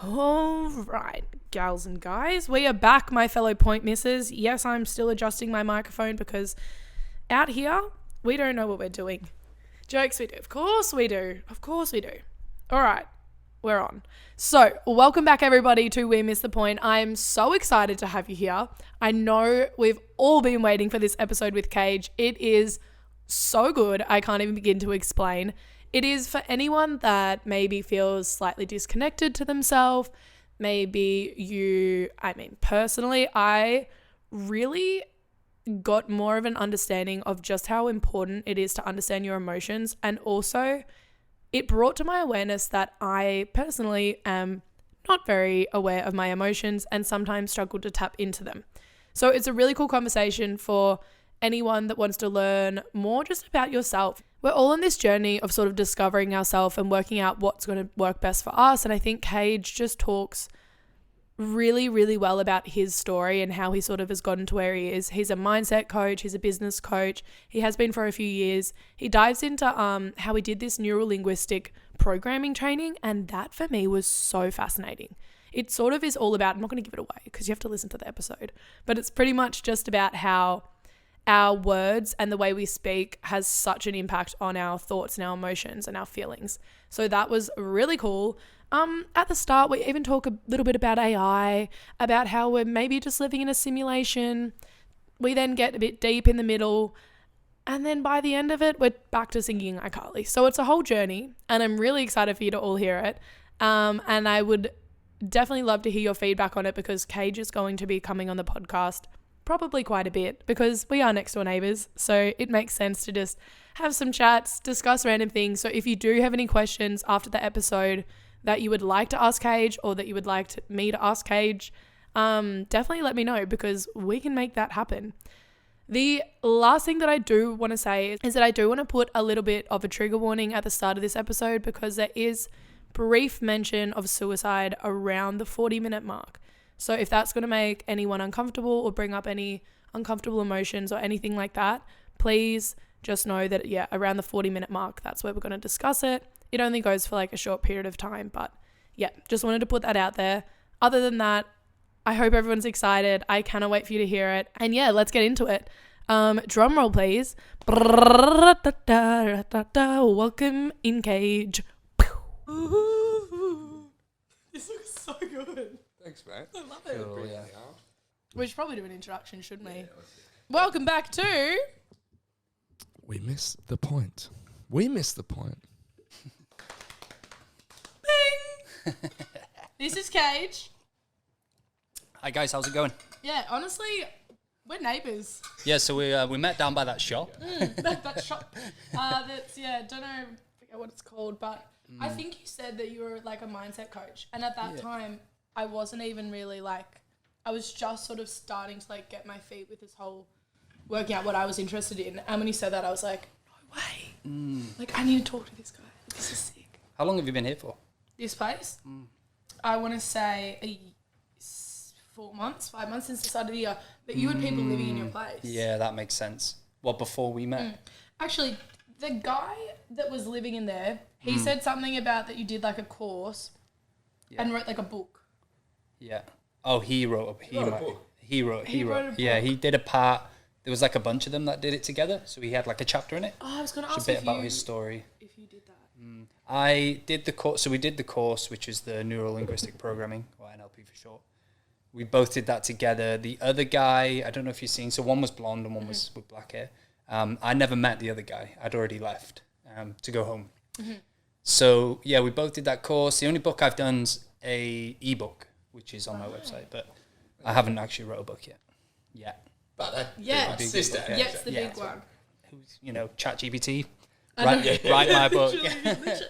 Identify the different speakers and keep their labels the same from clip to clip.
Speaker 1: All right, gals and guys, we are back, my fellow point missers. Yes, I'm still adjusting my microphone because out here, we don't know what we're doing. Jokes we do. Of course we do. Of course we do. All right, we're on. So, welcome back, everybody, to We Miss the Point. I'm so excited to have you here. I know we've all been waiting for this episode with Kage. It is so good, I can't even begin to explain. It is for anyone that maybe feels slightly disconnected to themselves. Maybe personally, I really got more of an understanding of just how important it is to understand your emotions. And also, it brought to my awareness that I personally am not very aware of my emotions and sometimes struggle to tap into them. So it's a really cool conversation for anyone that wants to learn more just about yourself. We're all on this journey of sort of discovering ourselves and working out what's going to work best for us. And I think Kage just talks really, really well about his story and how he sort of has gotten to where he is. He's a mindset coach. He's a business coach. He has been for a few years. He dives into how he did this neuro-linguistic programming training. And that for me was so fascinating. It sort of is all about, I'm not going to give it away because you have to listen to the episode, but it's pretty much just about how our words and the way we speak has such an impact on our thoughts and our emotions and our feelings. So that was really cool. At the start, we even talk a little bit about AI, about how we're maybe just living in a simulation. We then get a bit deep in the middle. And then by the end of it, we're back to singing iCarly. So it's a whole journey. And I'm really excited for you to all hear it. And I would definitely love to hear your feedback on it because Kage is going to be coming on the podcast probably quite a bit because we are next door neighbours. So it makes sense to just have some chats, discuss random things. So if you do have any questions after the episode that you would like to ask Kage or that you would like me to ask Kage, definitely let me know because we can make that happen. The last thing that I do want to say is that I do want to put a little bit of a trigger warning at the start of this episode because there is brief mention of suicide around the 40-minute mark. So if that's going to make anyone uncomfortable or bring up any uncomfortable emotions or anything like that, please just know that, around the 40-minute mark, that's where we're going to discuss it. It only goes for like a short period of time, but just wanted to put that out there. Other than that, I hope everyone's excited. I cannot wait for you to hear it. And let's get into it. Drum roll, please. Welcome in Kage. This looks so good.
Speaker 2: Thanks, mate.
Speaker 1: I love it.
Speaker 2: Cool, yeah.
Speaker 1: We should probably do an introduction, shouldn't we? Welcome back to...
Speaker 2: We missed the point. We missed the point.
Speaker 1: Bing! This is Kage.
Speaker 3: Hi guys, how's it going?
Speaker 1: Yeah, honestly, we're neighbours.
Speaker 3: Yeah, so we met down by that shop.
Speaker 1: That shop. Don't know, forget what it's called, but I think you said that you were like a mindset coach. And at that time, I wasn't even really I was just sort of starting to get my feet with this whole working out what I was interested in. And when you said that, I was like, no way. I need to talk to this guy. This is sick.
Speaker 3: How long have you been here for?
Speaker 1: This place? I want to say 5 months since the start of the year. But you had people living in your place.
Speaker 3: Yeah, that makes sense. Well, before we met?
Speaker 1: Actually, the guy that was living in there, he said something about that you did a course and wrote a book.
Speaker 3: Yeah. Oh, he wrote a book. He wrote a book. Yeah, he did a part. There was a bunch of them that did it together. So he had a chapter in it.
Speaker 1: Oh, I was going to ask
Speaker 3: a bit about his story.
Speaker 1: If you did that.
Speaker 3: I did the course. So we did the course, which is the neuro-linguistic programming, or NLP for short. We both did that together. The other guy, I don't know if you've seen, so one was blonde and one was with black hair. I never met the other guy. I'd already left to go home. So, we both did that course. The only book I've done's a ebook, which is on my website, but I haven't actually wrote a book yet.
Speaker 2: But
Speaker 1: it's the big one.
Speaker 3: Who's, ChatGPT. Write my book.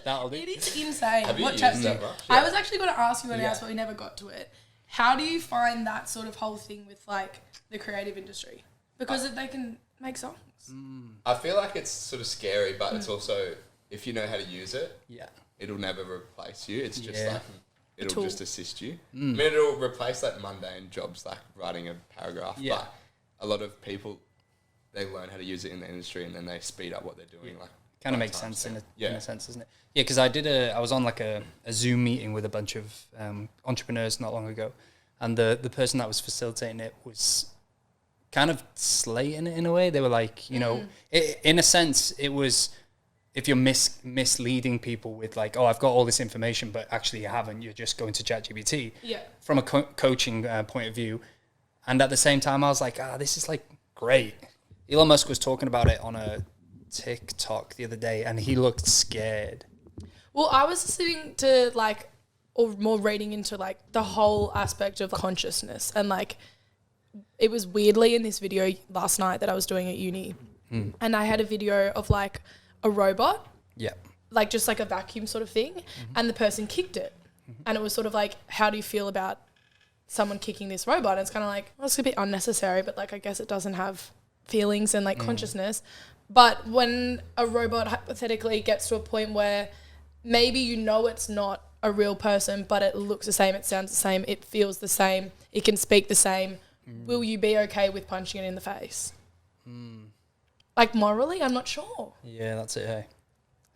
Speaker 3: That'll do.
Speaker 1: It is insane.
Speaker 2: Have you
Speaker 1: what
Speaker 2: used
Speaker 1: chapter?
Speaker 2: that much?
Speaker 1: I was actually going to ask you when else, but we never got to it. How do you find that sort of whole thing with the creative industry? Because they can make songs.
Speaker 2: I feel like it's sort of scary, but it's also, if you know how to use it, it'll never replace you. It's just it'll just assist you. I mean, it'll replace mundane jobs like writing a paragraph, but a lot of people, they learn how to use it in the industry and then they speed up what they're doing.
Speaker 3: Kind of makes sense in a sense, doesn't it? Yeah, because I was on like a Zoom meeting with a bunch of entrepreneurs not long ago, and the person that was facilitating it was kind of slating it in a way. They were like, you know, in a sense, it was, if you're misleading people with like, oh, I've got all this information, but actually you haven't, you're just going to ChatGPT.
Speaker 1: Yeah.
Speaker 3: From a coaching point of view. And at the same time, I was like, this is like great. Elon Musk was talking about it on a TikTok the other day, and he looked scared.
Speaker 1: Well, I was listening to like, or more reading into like the whole aspect of consciousness, and like, it was weirdly in this video last night that I was doing at uni, and I had a video of like a robot, like just like a vacuum sort of thing, and the person kicked it, and it was sort of like, how do you feel about someone kicking this robot? And it's kind of like, well, it's a bit unnecessary, but like I guess it doesn't have feelings and like consciousness. But when a robot hypothetically gets to a point where maybe you know it's not a real person, but it looks the same, it sounds the same, it feels the same, it can speak the same, will you be okay with punching it in the face? Like morally, I'm not sure.
Speaker 3: Yeah, that's it, hey.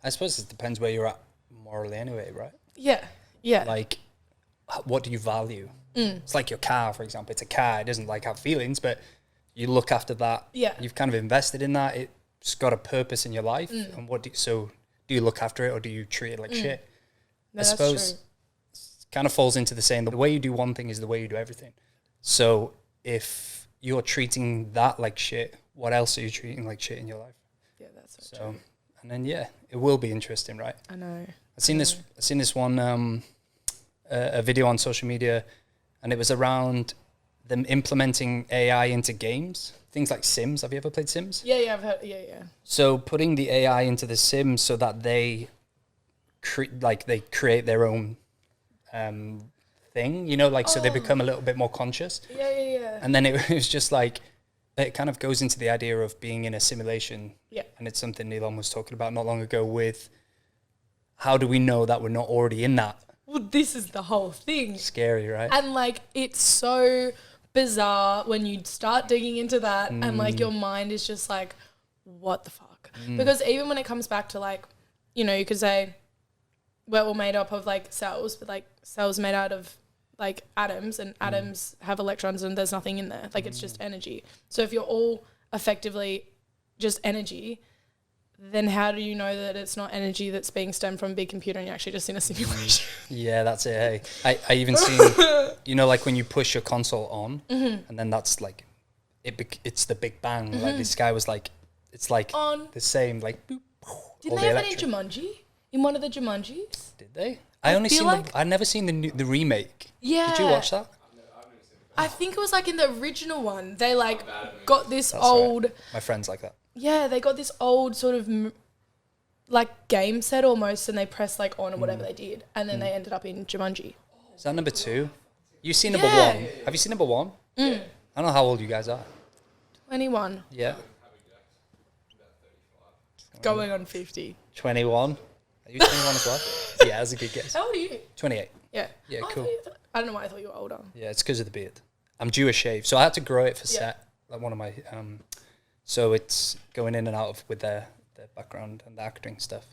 Speaker 3: I suppose it depends where you're at morally anyway, right?
Speaker 1: Yeah, yeah.
Speaker 3: Like, what do you value? It's like your car, for example. It's a car. It doesn't like have feelings, but you look after that. Yeah. You've kind of invested in that. It's got a purpose in your life. And do you look after it, or do you treat it like shit?
Speaker 1: No,
Speaker 3: I suppose it kind of falls into the same. The way you do one thing is the way you do everything. So if you're treating that like shit, what else are you treating like shit in your life?
Speaker 1: Yeah, that's so true.
Speaker 3: And then it will be interesting, right?
Speaker 1: I know.
Speaker 3: I've seen this one a video on social media, and it was around them implementing AI into games, things like Sims. Have you ever played Sims?
Speaker 1: Yeah, I've heard. Yeah.
Speaker 3: So putting the AI into the Sims so that they create their own thing, you know, like so they become a little bit more conscious.
Speaker 1: Yeah.
Speaker 3: And then it was just like, it kind of goes into the idea of being in a simulation. Yeah. And it's something Elon was talking about not long ago with, how do we know that we're not already in that?
Speaker 1: Well, this is the whole thing.
Speaker 3: Scary, right?
Speaker 1: And like, it's so bizarre when you start digging into that and like your mind is just like, what the fuck? Because even when it comes back to like, you know, you could say we're all made up of like cells, but like cells made out of like atoms, and atoms have electrons and there's nothing in there. Like it's just energy. So if you're all effectively just energy, then how do you know that it's not energy that's being stemmed from a big computer and you're actually just in a simulation?
Speaker 3: Yeah, that's it. Hey, I even seen, you know, like when you push your console on, and then that's like, it's the Big Bang. Like this guy was like, it's like on the same, like, boop.
Speaker 1: Didn't they have any Jumanji in one of the Jumanjis?
Speaker 3: Did they? I've never seen the remake.
Speaker 1: Yeah.
Speaker 3: Did you watch that?
Speaker 1: I think it was like in the original one. They like got this old. Right.
Speaker 3: My friends like that.
Speaker 1: Yeah, they got this old sort of like game set almost, and they pressed like on or whatever they did, and then they ended up in Jumanji.
Speaker 3: Is that number 2? You've seen number 1. Have you seen number 1? I don't know how old you guys are.
Speaker 1: 21.
Speaker 3: Yeah.
Speaker 1: Going on 50.
Speaker 3: 21. Are you 21 as well? Yeah, that's a good guess.
Speaker 1: How old are you?
Speaker 3: 28.
Speaker 1: Yeah.
Speaker 3: Yeah, cool.
Speaker 1: I don't know why I thought you were older.
Speaker 3: Yeah, it's because of the beard. I'm due a shave, so I had to grow it for set. Like one of my, so it's going in and out of with the background and the acting stuff.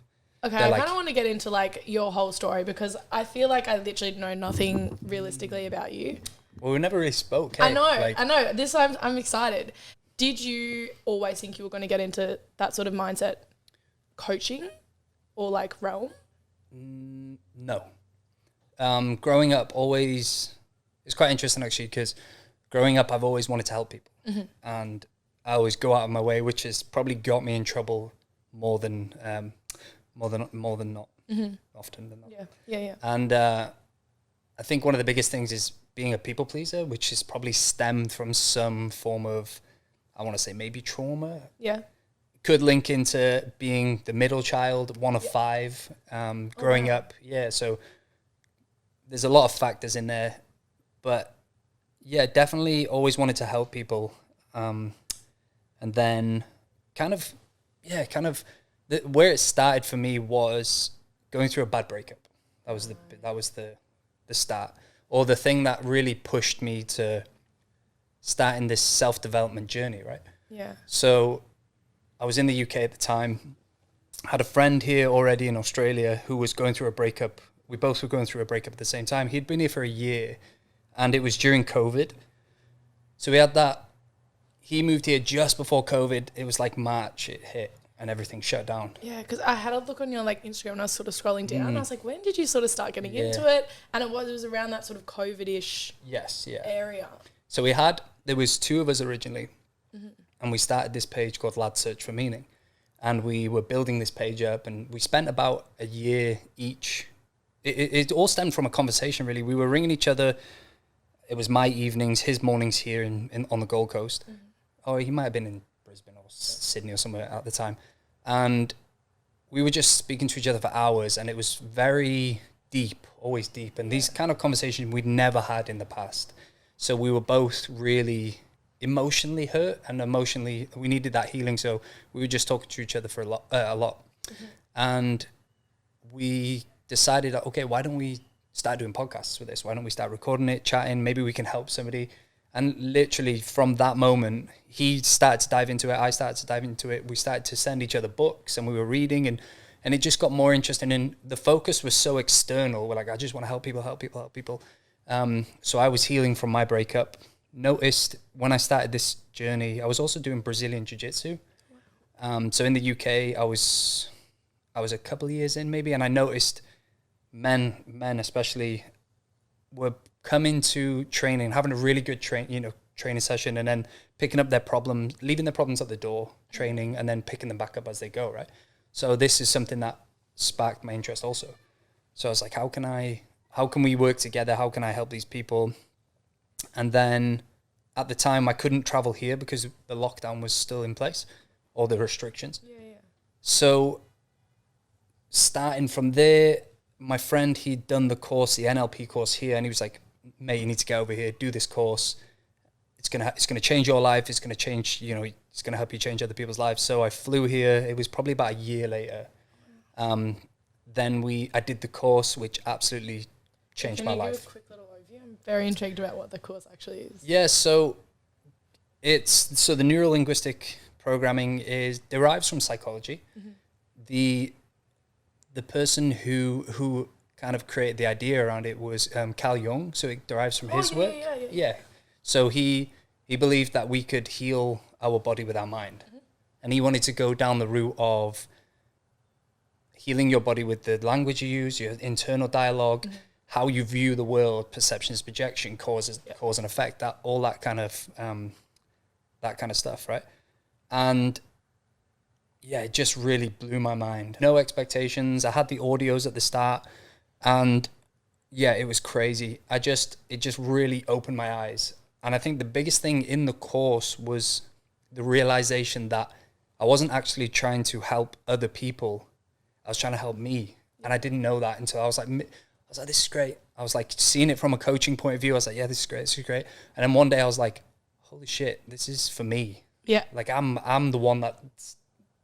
Speaker 1: Okay, I kind of want to get into like your whole story because I feel like I literally know nothing realistically about you.
Speaker 3: Well, we never really spoke. Hey?
Speaker 1: I know. This time I'm excited. Did you always think you were going to get into that sort of mindset, coaching, or like realm?
Speaker 3: No. Growing up, always it's quite interesting actually because growing up, I've always wanted to help people, and I always go out of my way, which has probably got me in trouble more than not, often than not.
Speaker 1: Yeah.
Speaker 3: And I think one of the biggest things is being a people pleaser, which is probably stemmed from some form of, I want to say maybe trauma.
Speaker 1: Yeah.
Speaker 3: Could link into being the middle child, one of 5, growing up. Yeah, so there's a lot of factors in there, but yeah, definitely always wanted to help people. And then where it started for me was going through a bad breakup. That was the start, or the thing that really pushed me to starting this self-development journey, right?
Speaker 1: Yeah.
Speaker 3: So I was in the UK at the time, had a friend here already in Australia who was going through a breakup. We both were going through a breakup at the same time. He'd been here for a year, and it was during COVID. So we had that. He moved here just before COVID. It was like March, it hit, and everything shut down.
Speaker 1: Yeah, because I had a look on your like Instagram and I was sort of scrolling down and I was like, when did you sort of start getting into it? And it was around that sort of COVID-ish area.
Speaker 3: So there was 2 of us originally, and we started this page called Lads Search for Meaning. And we were building this page up, and we spent about a year each. It all stemmed from a conversation, really. We were ringing each other. It was my evenings, his mornings here on the Gold Coast. Or he might have been in Brisbane or Sydney or somewhere at the time. And we were just speaking to each other for hours, and it was very deep, always deep. And these kind of conversations we'd never had in the past. So we were both really emotionally hurt, and emotionally we needed that healing. So we were just talking to each other for a lot. And we decided, okay, why don't we start doing podcasts with this? Why don't we start recording it, chatting? Maybe we can help somebody. And literally from that moment, he started to dive into it. I started to dive into it. We started to send each other books, and we were reading, and it just got more interesting. And the focus was so external. We're like, I just want to help people. So I was healing from my breakup. Noticed when I started this journey, I was also doing Brazilian Jiu-Jitsu. So in the UK, I was a couple of years in maybe, and I noticed men especially were coming to training, having a really good training session, and then picking up their problems, leaving their problems at the door, training, and then picking them back up as they go, right? So this is something that sparked my interest also. So I was like, how can we work together? How can I help these people? And then at the time I couldn't travel here because the lockdown was still in place, all the restrictions. So starting from there, my friend, he'd done the course, the NLP course here, and he was like, mate, you need to get over here, do this course. It's gonna change your life. It's gonna change, it's gonna help you change other people's lives. So I flew here. It was probably about a year later. Then I did the course, which absolutely changed my life.
Speaker 1: Give a quick little overview? I'm very intrigued about what the course actually is.
Speaker 3: Yeah, so the neuro-linguistic programming derives from psychology. The person who kind of created the idea around it was Carl Jung, so it derives from his work. Yeah. So he believed that we could heal our body with our mind. And he wanted to go down the route of healing your body with the language you use, your internal dialogue, how you view the world, perceptions, projection, cause and effect, that kind of stuff, right? And yeah, it just really blew my mind. No expectations. I had the audios at the start, and yeah, it was crazy. It just really opened my eyes. And I think the biggest thing in the course was the realization that I wasn't actually trying to help other people. I was trying to help me. And I didn't know that until I was like, this is great. I was like seeing it from a coaching point of view. I was like, yeah, this is great. And then one day I was like, holy shit, this is for me.
Speaker 1: Yeah.
Speaker 3: Like I'm the one that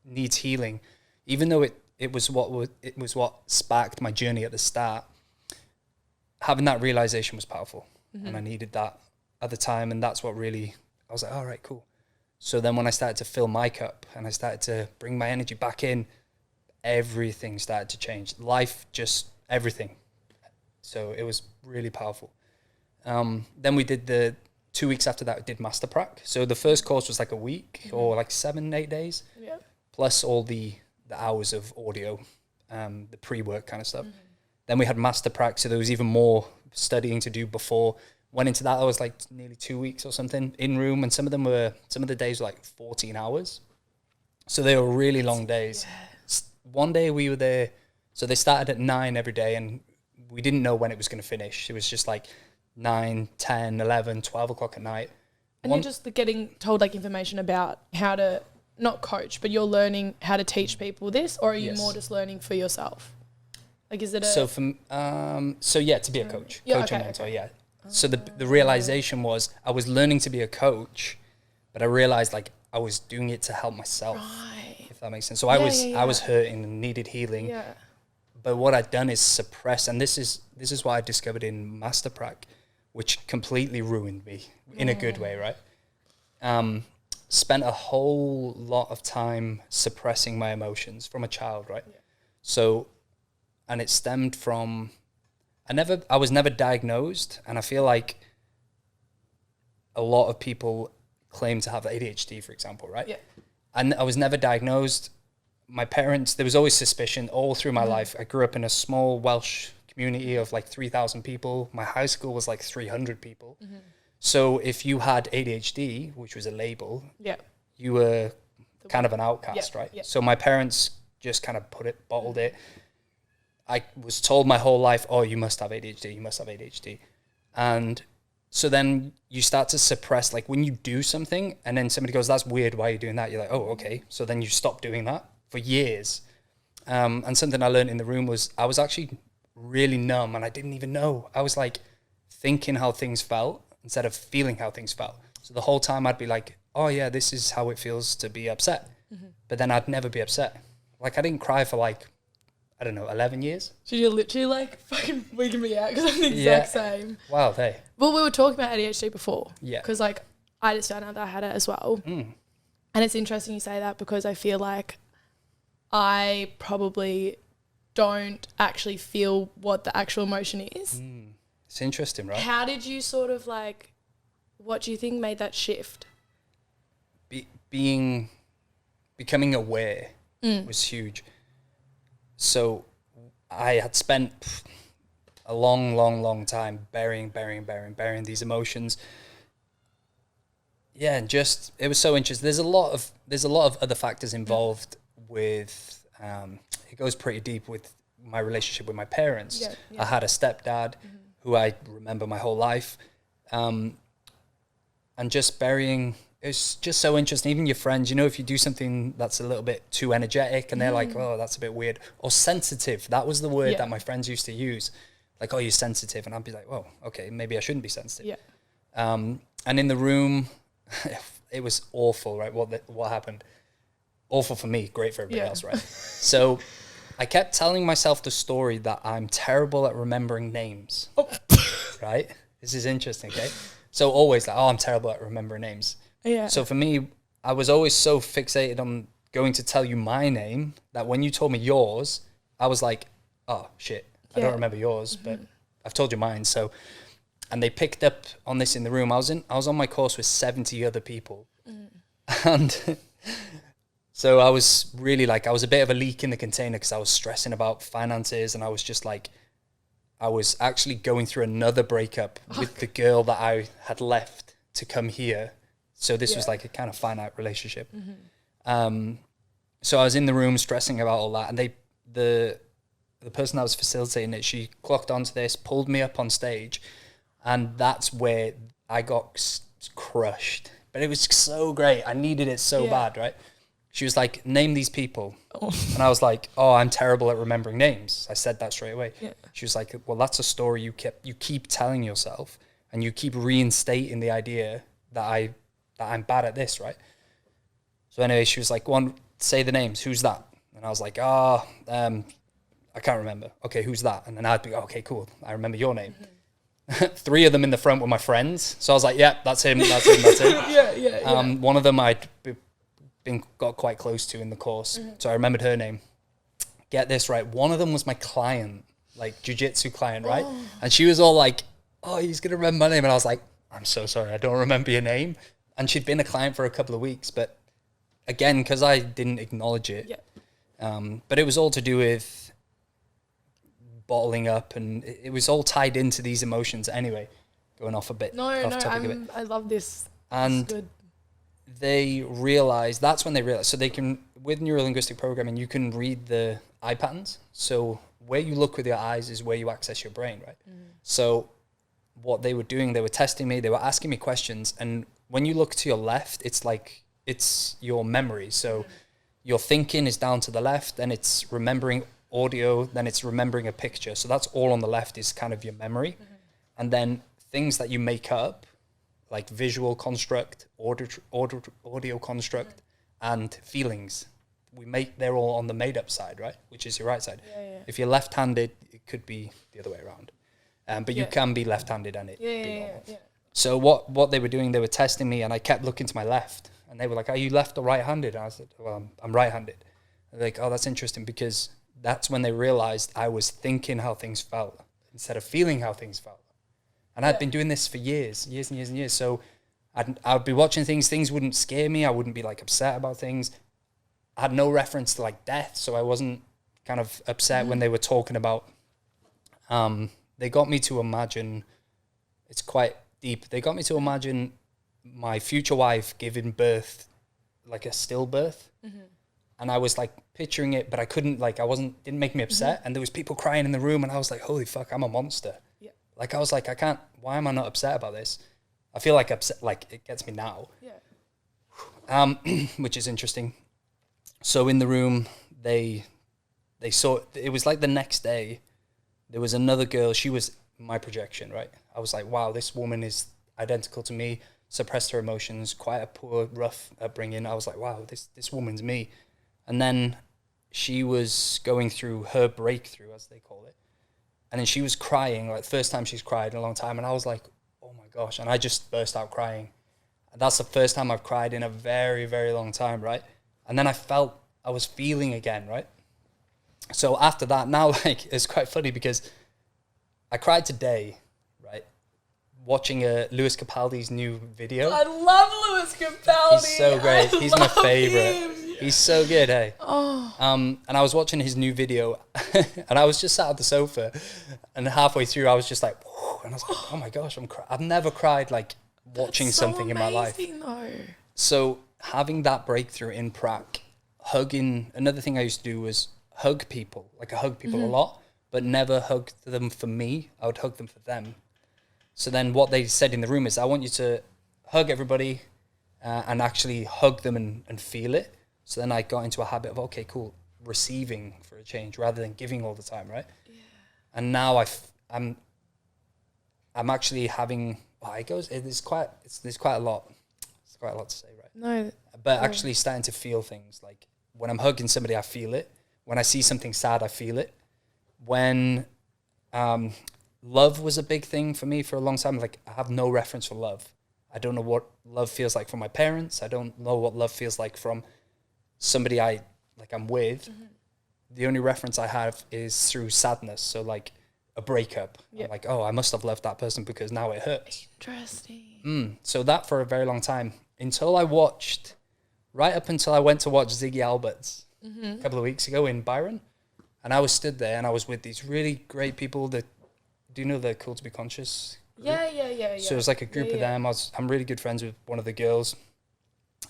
Speaker 3: needs healing. Even though it was what sparked my journey at the start. Having that realization was powerful. And I needed that at the time. And that's what really, I was like, all right, cool. So then when I started to fill my cup and I started to bring my energy back in, everything started to change. Life, just everything. So it was really powerful. Then we did 2 weeks after that, we did Master Prac. So the first course was like a week or like 7-8 days, plus all the hours of audio, the pre-work kind of stuff. Then we had Master Prac, so there was even more studying to do before. Went into that, I was like nearly 2 weeks or something in room, and some of the days were like 14 hours. So they were really long days. One day we were there, so they started at 9 every day, and we didn't know when it was going to finish. It was just like 9, 10, 11, 12 o'clock at night.
Speaker 1: And you're just getting told like information about how to, not coach, but you're learning how to teach people this, or are you more just learning for yourself? Like, is it
Speaker 3: to be a coach, coach and mentor, yeah. So the realization was I was learning to be a coach, but I realized like I was doing it to help myself, if that makes sense. So I was hurting and needed healing. Yeah. But what I'd done is suppress, and this is what I discovered in Master Prac, which completely ruined me in a good way, right? spent a whole lot of time suppressing my emotions from a child, right? Yeah. So, and it stemmed from, I was never diagnosed, and I feel like a lot of people claim to have ADHD, for example, right? Yeah. And I was never diagnosed. My parents, there was always suspicion all through my life. I grew up in a small Welsh community of like 3,000 people. My high school was like 300 people. Mm-hmm. So if you had ADHD, which was a label, you were kind of an outcast, right? Yeah. So my parents just kind of bottled it. I was told my whole life, oh, you must have ADHD, you must have ADHD. And so then you start to suppress, like when you do something and then somebody goes, that's weird, why are you doing that? You're like, oh, okay. So then you stop doing that for years. And something I learned in the room was I was actually really numb and I didn't even know. I was like thinking how things felt instead of feeling how things felt. So the whole time I'd be like, oh yeah, this is how it feels to be upset. Mm-hmm. But then I'd never be upset. Like I didn't cry for like, I don't know, 11 years.
Speaker 1: So you're literally like fucking wigging me out because I'm the exact same.
Speaker 3: Wow, hey.
Speaker 1: Well, we were talking about ADHD before.
Speaker 3: Yeah.
Speaker 1: Because like I just found out that I had it as well. Mm. And it's interesting you say that because I feel like I probably don't actually feel what the actual emotion is.
Speaker 3: Mm. It's interesting, right?
Speaker 1: How did you sort of like, what do you think made that shift?
Speaker 3: Becoming aware was huge. So I had spent a long time burying these emotions. Yeah, and just it was so interesting. There's a lot of other factors involved with. It goes pretty deep with my relationship with my parents. Yeah, yeah. I had a stepdad who I remember my whole life, and just burying. It's just so interesting. Even your friends, you know, if you do something that's a little bit too energetic and they're like, oh, that's a bit weird. Or sensitive. That was the word that my friends used to use. Like, oh, you're sensitive. And I'd be like, oh, okay, maybe I shouldn't be sensitive. Yeah. And in the room, it was awful, right? What happened? Awful for me, great for everybody else, right? So I kept telling myself the story that I'm terrible at remembering names, right? This is interesting, okay? So always like, oh, I'm terrible at remembering names. Yeah. So for me, I was always so fixated on going to tell you my name that when you told me yours, I was like, oh, shit, I don't remember yours, but I've told you mine. So, and they picked up on this in the room. I was on my course with 70 other people. And so I was really like, I was a bit of a leak in the container because I was stressing about finances and I was just like, I was actually going through another breakup with the girl that I had left to come here. So this was like a kind of finite relationship. So I was in the room stressing about all that. And the person that was facilitating it, she clocked onto this, pulled me up on stage. And that's where I got crushed. But it was so great. I needed it so bad, right? She was like, name these people. Oh. And I was like, oh, I'm terrible at remembering names. I said that straight away. Yeah. She was like, well, that's a story you keep telling yourself. And you keep reinstating the idea that I'm bad at this, right? So anyway, she was like, go on, say the names. Who's that? And I was like, I can't remember. Okay, who's that? And then I'd be, okay, cool. I remember your name. 3 of them in the front were my friends. So I was like, yeah, that's him. Yeah. One of them I'd got quite close to in the course. So I remembered her name. Get this right. One of them was my client, like jiu-jitsu client, right? Oh. And she was all like, oh, he's going to remember my name. And I was like, I'm so sorry. I don't remember your name. And she'd been a client for a couple of weeks, but again, because I didn't acknowledge it. Yeah. But it was all to do with bottling up, and it was all tied into these emotions anyway. Going off a bit. I love this.
Speaker 1: And good.
Speaker 3: They realized, that's when they realized, so they can, with neurolinguistic programming, you can read the eye patterns. So where you look with your eyes is where you access your brain, right? So what they were doing, they were testing me, they were asking me questions, and when you look to your left, it's like, it's your memory. So your thinking is down to the left, then it's remembering audio, then it's remembering a picture. So that's all on the left is kind of your memory. And then things that you make up, like visual construct, audio construct, and feelings, they're all on the made up side, right? Which is your right side. Yeah. If you're left-handed, it could be the other way around. But you can be left-handed and it be normal. Yeah. So what they were doing, they were testing me, and I kept looking to my left. And they were like, are you left or right-handed? And I said, well, I'm right-handed. They're like, oh, that's interesting, because that's when they realized I was thinking how things felt instead of feeling how things felt. And I'd been doing this for years and years and years. So I'd be watching things wouldn't scare me. I wouldn't be like upset about things. I had no reference to like death, so I wasn't kind of upset when they were talking about, they got me to imagine, it's quite deep. They got me to imagine my future wife giving birth, like a stillbirth. And I was like picturing it, but I couldn't, like, didn't make me upset. And there was people crying in the room, and I was like, holy fuck, I'm a monster. Yeah. Like, I was like, why am I not upset about this? I feel like upset, like it gets me now. Yeah. Which is interesting. So in the room, they saw, it was like the next day, there was another girl, she was my projection, right? I was like, wow, this woman is identical to me, suppressed her emotions, quite a poor, rough upbringing. I was like, wow, this woman's me. And then she was going through her breakthrough, as they call it. And then she was crying, like first time she's cried in a long time. And I was like, oh my gosh. And I just burst out crying. And that's the first time I've cried in a very, very long time, right? And then I was feeling again, right? So after that, now, like, it's quite funny because I cried today, right? Watching Lewis Capaldi's new video.
Speaker 1: I love Lewis Capaldi.
Speaker 3: He's so great. He's my favorite. He's so good, hey? Oh. And I was watching his new video, and I was just sat at the sofa, and halfway through, I was just like, whew, and I was like, oh my gosh, I've never cried like watching something in my life.
Speaker 1: Though.
Speaker 3: So having that breakthrough in Prague, another thing I used to do was hug people. Like I hug people a lot, but never hug them for me. I would hug them for them. So then what they said in the room is, I want you to hug everybody and actually hug them and feel it. So then I got into a habit of, okay, cool, receiving for a change rather than giving all the time, right? Yeah. And now I'm actually having, there's quite a lot. It's quite a lot to say, right?
Speaker 1: No.
Speaker 3: But actually starting to feel things. Like when I'm hugging somebody, I feel it. When I see something sad, I feel it. When love was a big thing for me for a long time, like I have no reference for love. I don't know what love feels like from my parents. I don't know what love feels like from somebody I'm with. The only reference I have is through sadness. So like a breakup. Yep. I'm like, oh, I must have left that person because now it hurts.
Speaker 1: Interesting.
Speaker 3: So that for a very long time, right up until I went to watch Ziggy Albert's a couple of weeks ago in Byron. And I was stood there and I was with these really great people that, do you know the Cool to Be Conscious group?
Speaker 1: Yeah.
Speaker 3: So it was like a group of them. I'm really good friends with one of the girls.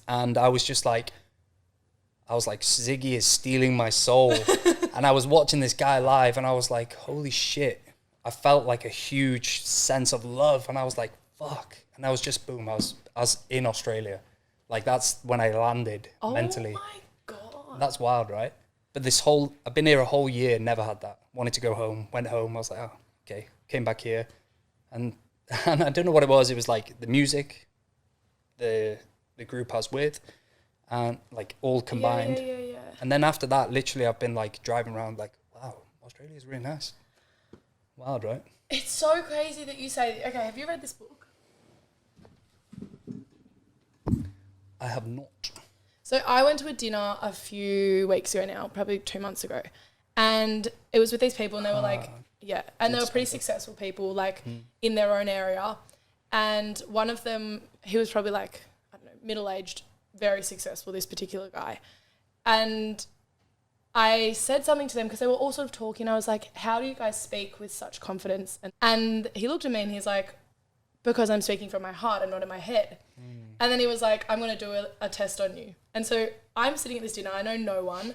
Speaker 3: And I was like, Ziggy is stealing my soul. And I was watching this guy live and I was like, holy shit. I felt like a huge sense of love. And I was like, fuck. And I was just, boom, I was in Australia. Like that's when I landed mentally.
Speaker 1: Oh my God.
Speaker 3: That's wild, right? But I've been here a whole year, never had that. Wanted to go home, went home. I was like, oh, okay. Came back here. And I don't know what it was. It was like the music, the group I was with, and like all combined.
Speaker 1: Yeah.
Speaker 3: And then after that, literally I've been like driving around like, wow, Australia is really nice. Wild, right?
Speaker 1: It's so crazy that you say, okay, have you read this book?
Speaker 3: I have not.
Speaker 1: So I went to a dinner a few weeks ago now, probably 2 months ago. And it was with these people and they were like, yeah. And they were pretty successful people, like in their own area. And one of them, he was probably like, I don't know, middle-aged, very successful, this particular guy. And I said something to them because they were all sort of talking. I was like, how do you guys speak with such confidence? And he looked at me and he's like, because I'm speaking from my heart and not in my head. And then he was like, I'm going to do a test on you. And so I'm sitting at this dinner. I know no one.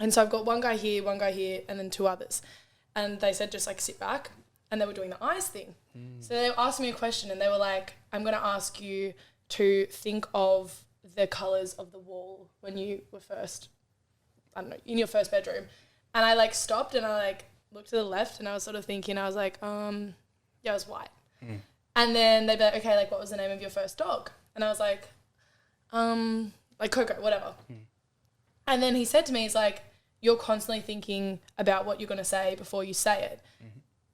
Speaker 1: And so I've got one guy here, and then two others. And they said, just like sit back. And they were doing the eyes thing. So they asked me a question and they were like, I'm going to ask you to think of the colours of the wall when you were first, I don't know, in your first bedroom. And I like stopped and I like looked to the left and I was sort of thinking, I was like, yeah, it was white. And then they'd be like, okay, like what was the name of your first dog? And I was like Coco, whatever. And then he said to me, he's like, you're constantly thinking about what you're going to say before you say it.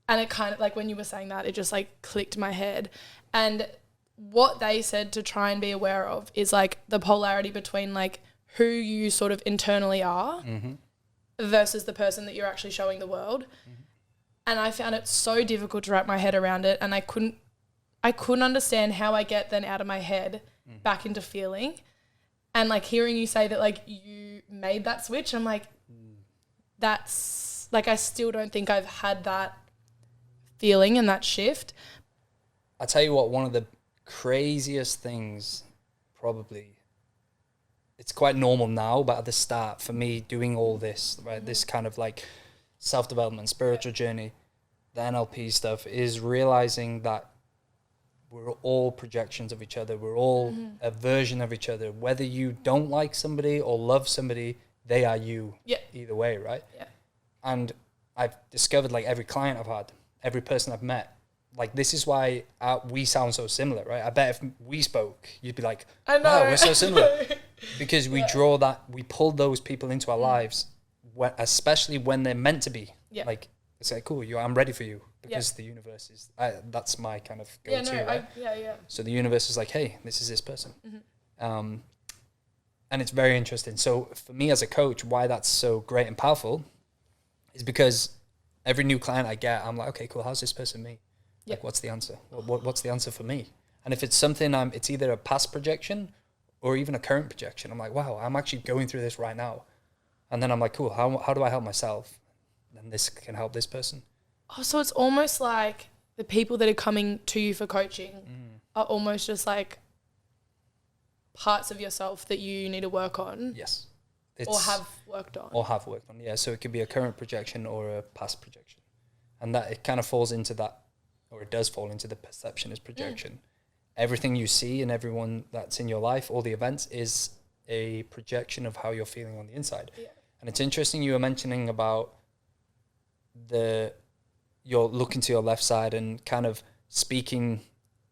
Speaker 1: And it kind of like when you were saying that, it just like clicked in my head. And what they said to try and be aware of is like the polarity between like who you sort of internally are versus the person that you're actually showing the world. And I found it so difficult to wrap my head around it, and I couldn't understand how I get then out of my head back into feeling. And like hearing you say that like you made that switch, I'm like, that's like, I still don't think I've had that feeling and that shift.
Speaker 3: I'll tell you what, one of the craziest things, probably, it's quite normal now, but at the start for me doing all this, right, this kind of like self-development, spiritual journey, the NLP stuff, is realizing that we're all projections of each other. We're all a version of each other. Whether you don't like somebody or love somebody, they are you either way, right? Yeah. And I've discovered like every client I've had, every person I've met, like this is why we sound so similar, right? I bet if we spoke, you'd be like, I know. Wow, we're so similar. Because we draw that, we pull those people into our lives, especially when they're meant to be. Yeah. Like, it's like, cool, I'm ready for you. Because the universe is, that's my kind of go-to, right? So the universe is like, hey, this is this person. And it's very interesting. So for me as a coach, why that's so great and powerful is because every new client I get, I'm like, okay, cool, how's this person me? Like, what's the answer? What's the answer for me? And if it's something, it's either a past projection or even a current projection. I'm like, wow, I'm actually going through this right now. And then I'm like, cool, how do I help myself? And this can help this person.
Speaker 1: Oh, so it's almost like the people that are coming to you for coaching are almost just like parts of yourself that you need to work on.
Speaker 3: Yes.
Speaker 1: Or have worked on.
Speaker 3: Yeah. So it could be a current projection or a past projection. And that it kind of falls into that, or it does fall into the perception as projection. Everything you see and everyone that's in your life, all the events, is a projection of how you're feeling on the inside. Yeah. And it's interesting you were mentioning about you're looking to your left side and kind of speaking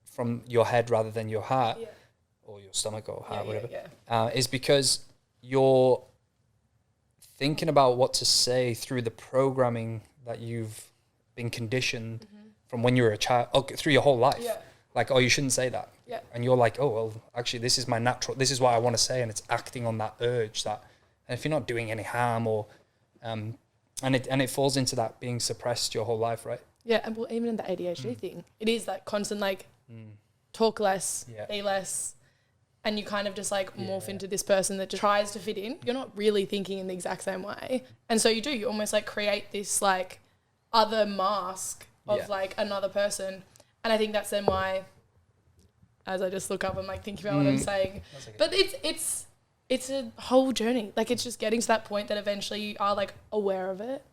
Speaker 3: from your head rather than your heart or your stomach or heart, whatever, is because you're thinking about what to say through the programming that you've been conditioned from when you were a child, through your whole life. Yeah. Like, oh, you shouldn't say that. Yeah. And you're like, oh, well, actually, this is my natural, this is what I want to say. And it's acting on that urge that, and if you're not doing any harm or, and it falls into that being suppressed your whole life, right? Yeah,
Speaker 1: and well, even in the ADHD thing, it is that constant like talk less, be less, and you kind of just like morph into this person that just tries to fit in. You're not really thinking in the exact same way, and so you almost like create this like other mask of like another person, and I think that's then why, as I just look up, I'm like thinking about what I'm saying, but it's a whole journey. Like, it's just getting to that point that eventually you are like aware of it,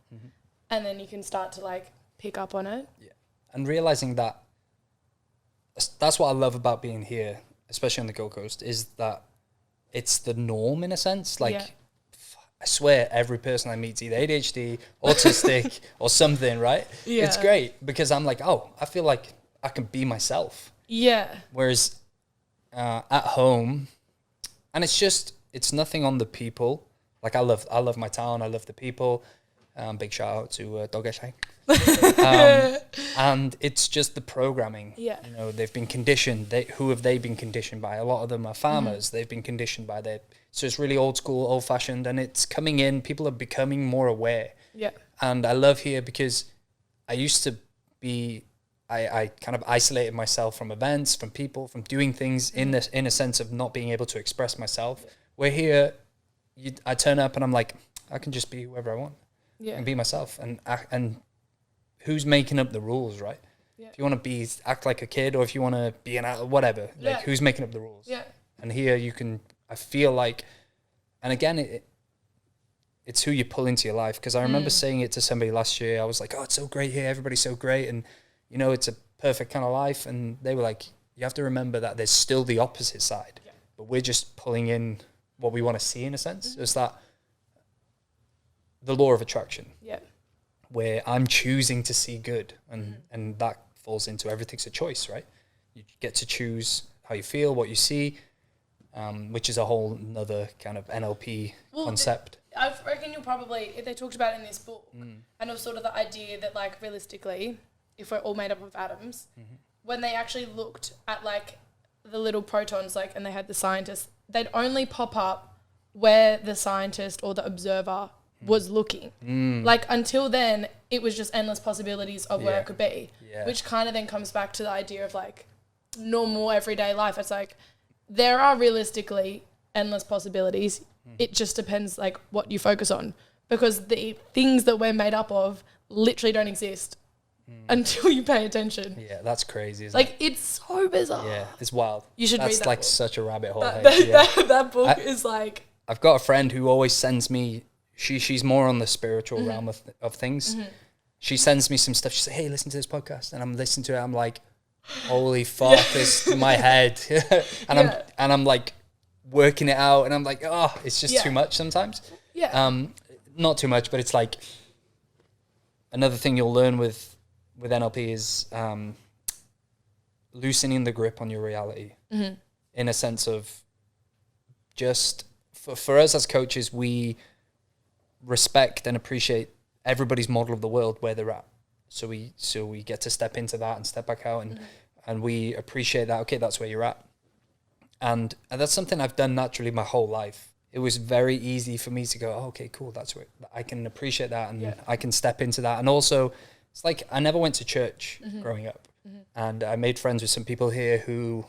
Speaker 1: and then you can start to like pick up on it.
Speaker 3: Yeah, and realizing that that's what I love about being here, especially on the Gold Coast, is that it's the norm in a sense. Like, I swear every person I meet is either ADHD, autistic, or something, right? Yeah. It's great because I'm like, oh, I feel like I can be myself. Yeah. Whereas at home, and it's nothing on the people. Like, I love my town. I love the people. Big shout out to Kage. And it's just the programming. Yeah. You know, they've been conditioned. Who have they been conditioned by? A lot of them are farmers. They've been conditioned by so it's really old school, old fashioned, and it's coming in. People are becoming more aware. Yeah. And I love here because I used to be, I kind of isolated myself from events, from people, from doing things in a sense of not being able to express myself. Where here, I turn up and I'm like, I can just be whoever I want. Yeah. And be myself. And who's making up the rules, right? Yeah. If you want to act like a kid, or if you want to be whatever, like, who's making up the rules? Yeah. And here I feel like, and again, it's who you pull into your life. Because I remember saying it to somebody last year. I was like, oh, it's so great here. Everybody's so great. And, you know, it's a perfect kind of life. And they were like, you have to remember that there's still the opposite side. Yeah. But we're just pulling in what we want to see in a sense. It's that the law of attraction. Yeah. Where I'm choosing to see good. And that falls into everything's a choice, right? You get to choose how you feel, what you see. Which is a whole nother kind of NLP concept.
Speaker 1: I reckon you'll probably, if they talked about it in this book, and it was sort of the idea that, like, realistically, if we're all made up of atoms, when they actually looked at, like, the little protons, like, and they had the scientists, they'd only pop up where the scientist or the observer was looking. Like, until then, it was just endless possibilities of where it could be, which kind of then comes back to the idea of, like, normal everyday life. It's like, there are realistically endless possibilities. It just depends, like, what you focus on, because the things that we're made up of literally don't exist until you pay attention.
Speaker 3: Yeah, that's crazy, isn't
Speaker 1: like, it's so bizarre.
Speaker 3: Yeah, it's wild.
Speaker 1: You should read that
Speaker 3: like
Speaker 1: book.
Speaker 3: Such a rabbit hole.
Speaker 1: That book is like...
Speaker 3: I've got a friend who always sends me, she's more on the spiritual realm of things. She sends me some stuff. She says, hey, listen to this podcast. And I'm listening to it. I'm like, holy fuck, this in my head. and I'm like working it out. And I'm like, oh, it's just too much sometimes.
Speaker 1: Yeah.
Speaker 3: Not too much, but it's like another thing you'll learn with NLP is loosening the grip on your reality in a sense of just for us as coaches, we respect and appreciate everybody's model of the world where they're at. So we get to step into that and step back out and we appreciate that. Okay, that's where you're at. And that's something I've done naturally my whole life. It was very easy for me to go, oh, okay, cool. That's where I can appreciate that and I can step into that. And also it's like, I never went to church growing up and I made friends with some people here who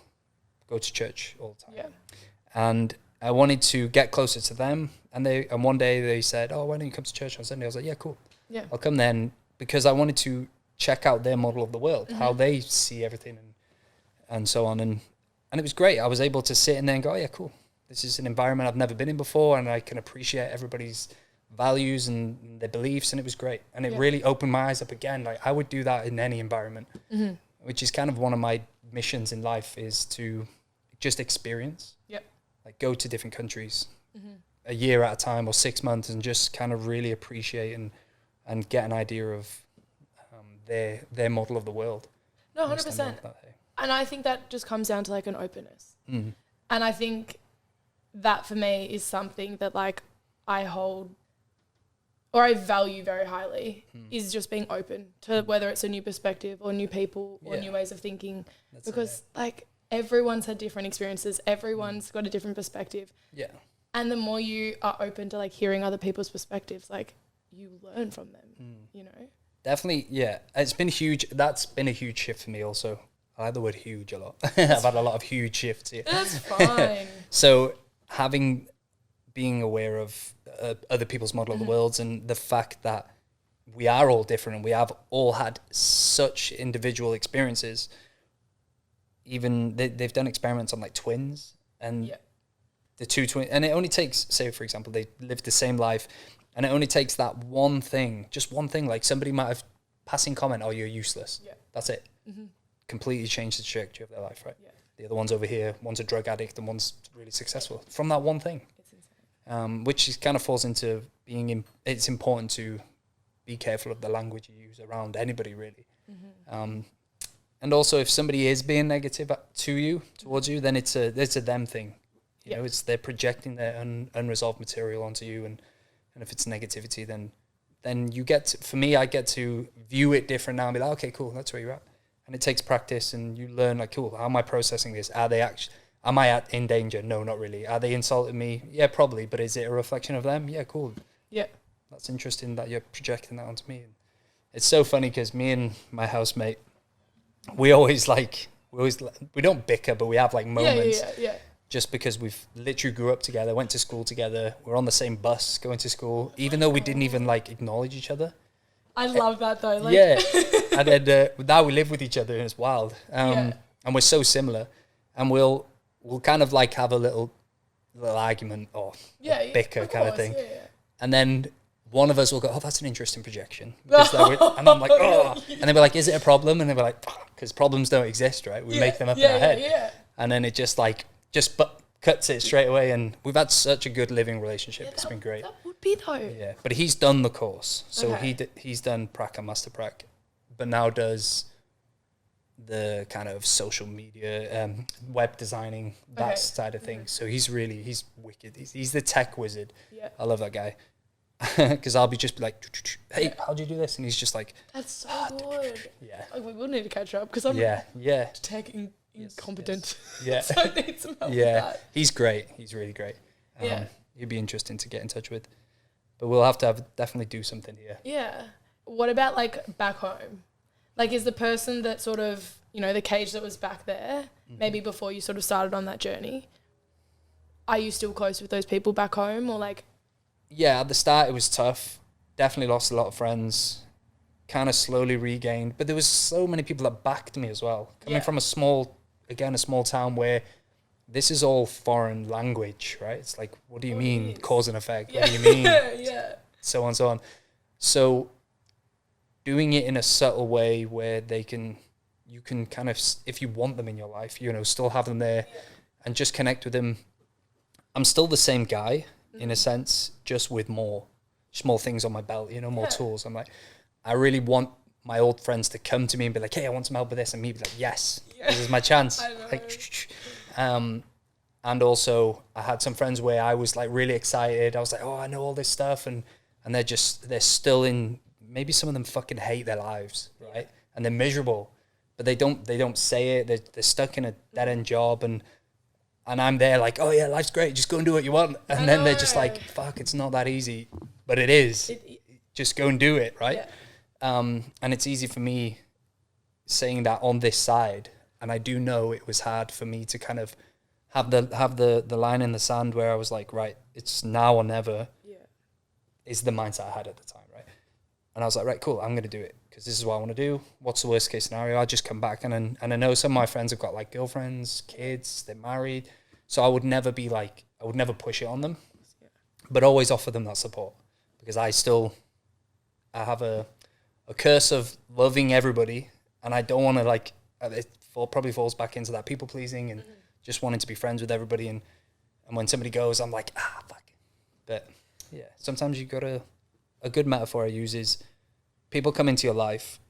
Speaker 3: go to church all the time. Yeah. And I wanted to get closer to them. And one day they said, oh, why don't you come to church on Sunday? I was like, yeah, cool. Yeah. I'll come then, because I wanted to check out their model of the world, how they see everything and so on. And it was great. I was able to sit in there and go, oh, yeah, cool. This is an environment I've never been in before, and I can appreciate everybody's values and their beliefs, and it was great. And it really opened my eyes up again. Like, I would do that in any environment, which is kind of one of my missions in life, is to just experience. Yep. Like, go to different countries a year at a time or 6 months and just kind of really appreciate and get an idea of their model of the world. No,
Speaker 1: 100%. And I think that just comes down to, like, an openness. And I think that for me is something that, like, I hold or I value very highly is just being open to whether it's a new perspective or new people or new ways of thinking. Because like, everyone's had different experiences. Everyone's got a different perspective. Yeah. And the more you are open to, like, hearing other people's perspectives, like, you learn from them, you know?
Speaker 3: Definitely, yeah. It's been huge. That's been a huge shift for me also. I like the word huge a lot. I've had a lot of huge shifts here.
Speaker 1: That's fine.
Speaker 3: So being aware of other people's model of the worlds and the fact that we are all different and we have all had such individual experiences. Even they've done experiments on, like, twins and the two twins, and it only takes, say for example, they lived the same life, and it only takes that one thing, just one thing, like somebody might have passing comment, oh, you're useless. Yeah. That's it. Completely changed the trajectory of their life, right? Yeah. The other one's over here, one's a drug addict and one's really successful from that one thing. It's insane. Which is kind of falls into it's important to be careful of the language you use around anybody, really. And also, if somebody is being negative towards you, then it's a them thing. You know, they're projecting their unresolved material onto you, and if it's negativity, then you get to, for me, I get to view it different now and be like, okay, cool, that's where you're at. And it takes practice, and you learn, like, cool, how am I processing this? Am I in danger? No, not really. Are they insulting me? Yeah, probably. But is it a reflection of them? Yeah, cool. Yeah. That's interesting that you're projecting that onto me. It's so funny because me and my housemate, we don't bicker, but we have, like, moments. Yeah. Just because we've literally grew up together, went to school together, we're on the same bus going to school, even though we didn't even, like, acknowledge each other.
Speaker 1: I love that though. Like.
Speaker 3: Yeah. And then now we live with each other and it's wild. And we're so similar. And we'll kind of, like, have a little argument or bicker kind of thing. Yeah. And then one of us will go, oh, that's an interesting projection. And I'm like, oh. And then we're like, is it a problem? And then we're like, because problems don't exist, right? We make them up in our head. Yeah. And then it just cuts it straight away. And we've had such a good living relationship. It's been great.
Speaker 1: That would be though.
Speaker 3: Yeah. But he's done the course. So he's done Prac and Master Prac, but now does the kind of social media, web designing, that side of things. So he's wicked. He's the tech wizard. Yeah. I love that guy. Because I'll be like, hey, how'd you do this? And he's just like,
Speaker 1: that's so good.
Speaker 3: Yeah.
Speaker 1: Like, we will need to catch up because I'm
Speaker 3: tech
Speaker 1: incompetent.
Speaker 3: Yeah.
Speaker 1: So I need some help with
Speaker 3: Yeah,
Speaker 1: that.
Speaker 3: he's great. He's really great.
Speaker 1: Yeah.
Speaker 3: He'd be interesting to get in touch with. But we'll have to definitely do something here.
Speaker 1: Yeah. What about like back home? Like, is the person that sort of, you know, the Kage that was back there, maybe before you sort of started on that journey, are you still close with those people back home, or like?
Speaker 3: Yeah, at the start it was tough. Definitely lost a lot of friends. Kind of slowly regained. But there was so many people that backed me as well. Coming from a small town where this is all foreign language, right? It's like, what do you mean cause and effect?
Speaker 1: Yeah.
Speaker 3: What do you mean?
Speaker 1: Yeah.
Speaker 3: So on and so on. So doing it in a subtle way where you can kind of, if you want them in your life, you know, still have them there and just connect with them. I'm still the same guy in a sense, just with more things on my belt, you know, more tools. I'm like, I really want my old friends to come to me and be like, hey, I want some help with this. And me be like, yes, this is my chance. Like, and also I had some friends where I was like really excited. I was like, oh, I know all this stuff. And they're still in, maybe some of them fucking hate their lives, right? And they're miserable, but they don't say it. They're stuck in a dead end job. And I'm there like, oh yeah, life's great. Just go and do what you want. And then they're just like, fuck, it's not that easy, but it is. Just go and do it, right? Yeah. And it's easy for me saying that on this side. And I do know it was hard for me to kind of have the line in the sand where I was like, right, it's now or never. Yeah. Is the mindset I had at the time, right? And I was like, right, cool, I'm going to do it because this is what I want to do. What's the worst case scenario? I'll just come back. And I know some of my friends have got like girlfriends, kids, they're married. So I would never push it on them, but always offer them that support because I have a curse of loving everybody, and I don't want to like, it probably falls back into that people pleasing and just wanting to be friends with everybody. And when somebody goes, I'm like, fuck. But yeah, sometimes you got a good metaphor I use is people come into your life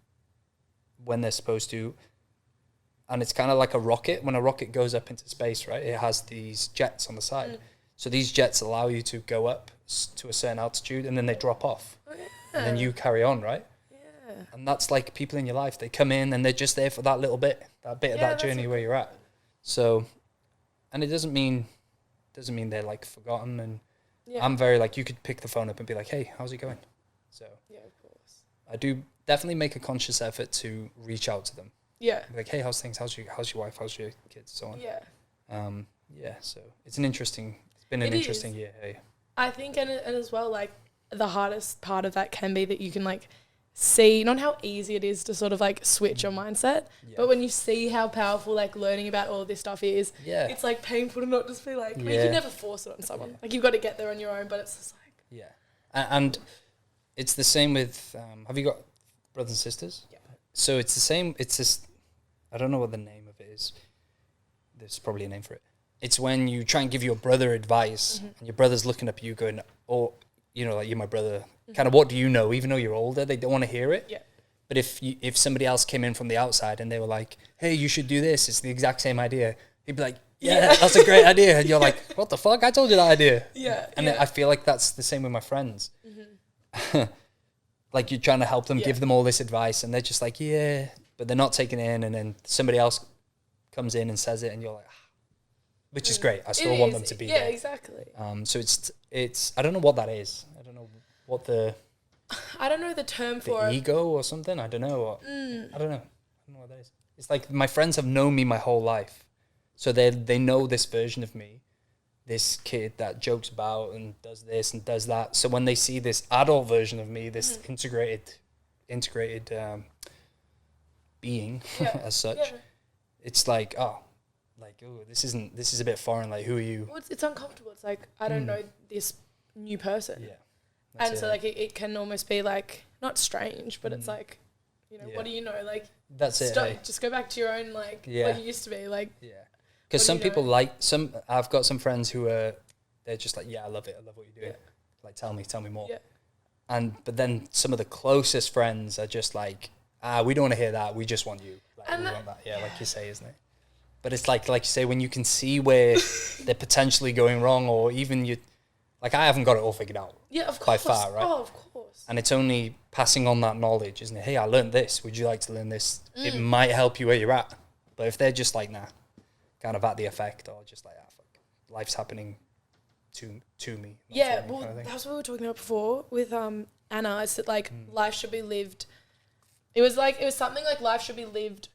Speaker 3: when they're supposed to. And it's kind of like a rocket. When a rocket goes up into space, right, it has these jets on the side. So these jets allow you to go up to a certain altitude and then they drop off. And then you carry on, right? Yeah. And that's like people in your life. They come in and they're just there for that little bit, of that journey where you're at. So, and it doesn't mean they're like forgotten. And I'm very like, you could pick the phone up and be like, hey, how's it going? So yeah, of course. I do definitely make a conscious effort to reach out to them. Yeah. Like, hey, how's things? How's your wife? How's your kids? So on. Yeah. So it's been an interesting year. Hey.
Speaker 1: I think, and as well, like the hardest part of that can be that you can like see not how easy it is to sort of like switch your mindset, but when you see how powerful like learning about all of this stuff is, it's like painful to not just be like, I mean, you can never force it on someone. Like you've got to get there on your own, but it's just like.
Speaker 3: Yeah. And it's the same with, have you got brothers and sisters? Yeah. So it's the same, it's just, I don't know what the name of it is. There's probably a name for it. It's when you try and give your brother advice and your brother's looking up at you going, oh, you know, like you're my brother. Kind of what do you know? Even though you're older, they don't want to hear it. Yeah. But if somebody else came in from the outside and they were like, hey, you should do this. It's the exact same idea. He'd be like, yeah, that's a great idea. And you're like, what the fuck? I told you that idea. Yeah. And I feel like that's the same with my friends. Like you're trying to help them, give them all this advice and they're just like, yeah, but they're not taking it in, and then somebody else comes in and says it and you're like, which is great. I still want them to be there.
Speaker 1: Yeah, exactly.
Speaker 3: So it's I don't know what that is. I don't know what
Speaker 1: I don't know the term for it.
Speaker 3: Ego or something. I don't know. I don't know what that is. It's like my friends have known me my whole life, so they know this version of me, this kid that jokes about and does this and does that. So when they see this adult version of me, this integrated being as such, it's like, oh, this is a bit foreign. Like, who are you?
Speaker 1: Well, it's uncomfortable. It's like, I don't know this new person. Yeah. And so like it can almost be like not strange, but it's like, you know, what do you know? Like
Speaker 3: that's it. Hey?
Speaker 1: Just go back to your own like what you used to be like. Yeah.
Speaker 3: Because some people I've got some friends who are, they're just like, yeah, I love it. I love what you're doing. Yeah. Like, tell me more. Yeah. But then some of the closest friends are just like, we don't want to hear that. We just want you. Like, we want that. Yeah, like you say, isn't it? But it's like you say, when you can see where they're potentially going wrong, or even like I haven't got it all figured out.
Speaker 1: Yeah, of course.
Speaker 3: By far, right?
Speaker 1: Oh, of course.
Speaker 3: And it's only passing on that knowledge, isn't it? Hey, I learned this. Would you like to learn this? It might help you where you're at, But if they're just like, nah, kind of at the effect, or just like, fuck, life's happening to me.
Speaker 1: Yeah, well, kind of that's what we were talking about before with Anna. It's that like life should be lived. It was something like life should be lived,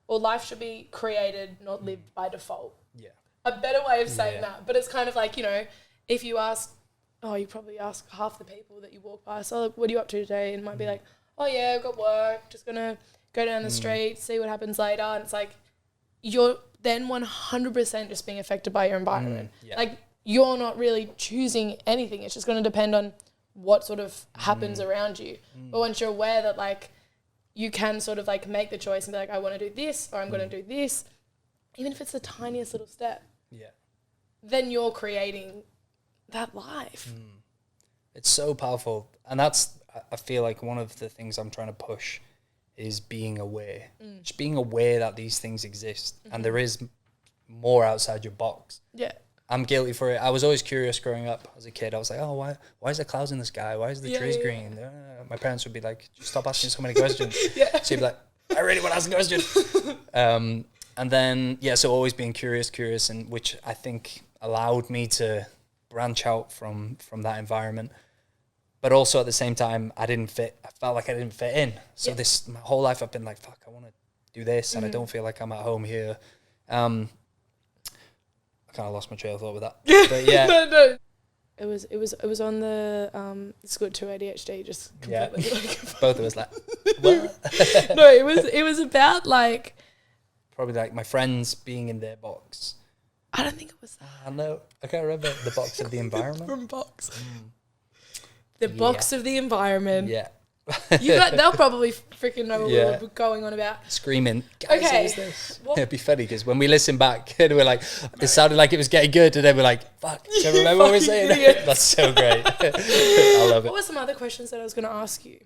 Speaker 1: or life should be created, not lived by default.
Speaker 3: Yeah.
Speaker 1: A better way of saying that. But it's kind of like, you know, if you ask, you probably ask half the people that you walk past, what are you up to today? And it might be like, oh yeah, I've got work, just gonna go down the street, see what happens later. And it's like, you're then 100% just being affected by your environment. Like, you're not really choosing anything. It's just going to depend on what sort of happens around you. But once you're aware that, like, you can sort of, like, make the choice and be like, I want to do this, or I'm going to do this, even if it's the tiniest little step, then you're creating that life.
Speaker 3: It's so powerful. And that's, I feel like, one of the things I'm trying to push is being aware. Just being aware that these things exist and there is more outside your box.
Speaker 1: Yeah.
Speaker 3: I'm guilty for it. I was always curious growing up as a kid. I was like, oh, why is there clouds in the sky? Why is the trees green? My parents would be like, just stop asking so many questions. So you'd be like, I really want to ask a question. And then, so always being curious, and which I think allowed me to branch out from that environment. But also at the same time, I felt like I didn't fit in. So my whole life I've been like, fuck, I want to do this, and I don't feel like I'm at home here. I kind of lost my trail of thought with that. But yeah.
Speaker 1: No. It was on the it's good to ADHD, just completely like
Speaker 3: both of us like what?
Speaker 1: No, it was about like
Speaker 3: probably like my friends being in their box.
Speaker 1: I don't think it was that.
Speaker 3: I know. I can't remember the box of the environment.
Speaker 1: From box. The box of the environment.
Speaker 3: Yeah.
Speaker 1: They'll probably freaking know what we're going on about.
Speaker 3: Screaming, guys,
Speaker 1: okay.
Speaker 3: Who's this? It'd be funny because when we listen back and we're like, it sounded like it was getting good, and then we're like, fuck, do you remember what we were saying? That's so great. I love it.
Speaker 1: What were some other questions that I was going to ask you?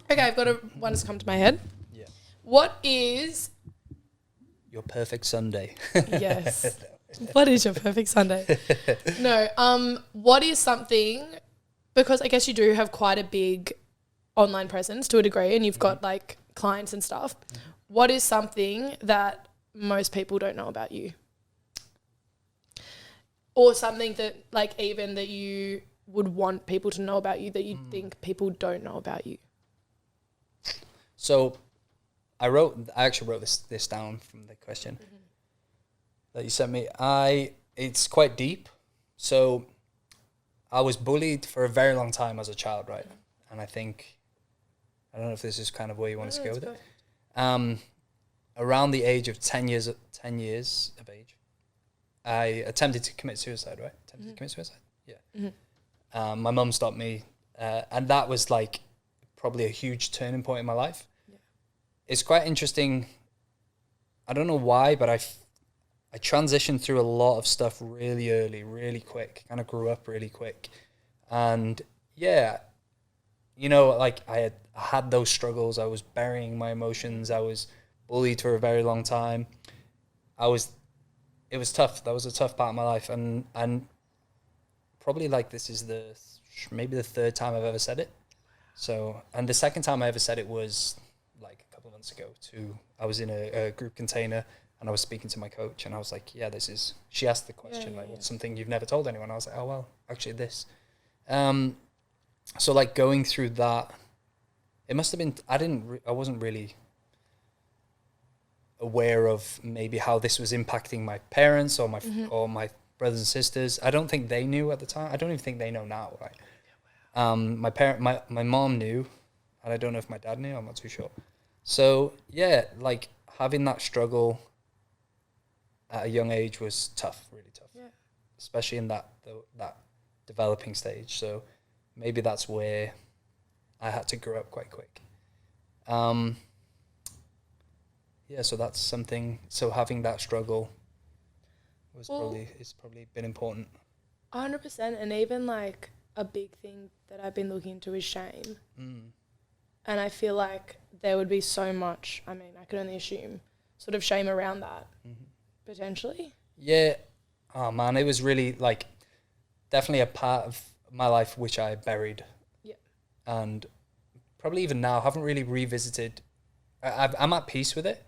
Speaker 1: Okay, I've got one that's come to my head.
Speaker 3: Yeah.
Speaker 1: What is
Speaker 3: your perfect Sunday?
Speaker 1: Yes. What is your perfect Sunday? No. What is something, because I guess you do have quite a big online presence to a degree, and you've got like clients and stuff. What is something that most people don't know about you, or something that like even that you would want people to know about you that you think people don't know about you?
Speaker 3: So I actually wrote this down from the question that you sent me. It's quite deep. So I was bullied for a very long time as a child, right? And I don't know if this is kind of where you want us to go with it. Around the age of 10 years of age, I attempted to commit suicide, right? To commit suicide? Yeah. My mum stopped me. And that was like probably a huge turning point in my life. Yeah. It's quite interesting. I don't know why, but I transitioned through a lot of stuff really early, really quick. Kind of grew up really quick. And yeah, you know, like I had those struggles. I was burying my emotions. I was bullied for a very long time. It was tough. That was a tough part of my life. And probably like this is maybe the third time I've ever said it. So, and the second time I ever said it was like a couple of months ago I was in a group container and I was speaking to my coach and I was like, she asked the question, what's something you've never told anyone? I was like, oh, well, actually this. So like going through that, it must have been, I wasn't really aware of maybe how this was impacting my parents or my brothers and sisters. I don't think they knew at the time. I don't even think they know now, right? My mom knew, and I don't know if my dad knew, I'm not too sure. So yeah, like having that struggle at a young age was tough, really tough. Yeah. Especially in that developing stage. So maybe that's where I had to grow up quite quick. So that's something. So having that struggle it's probably been important.
Speaker 1: 100%, and even like a big thing that I've been looking into is shame. And I feel like there would be so much. I mean, I could only assume sort of shame around that, potentially. Yeah.
Speaker 3: Oh man, it was really like definitely a part of my life which I buried. Yeah. And probably even now haven't really revisited. I'm at peace with it.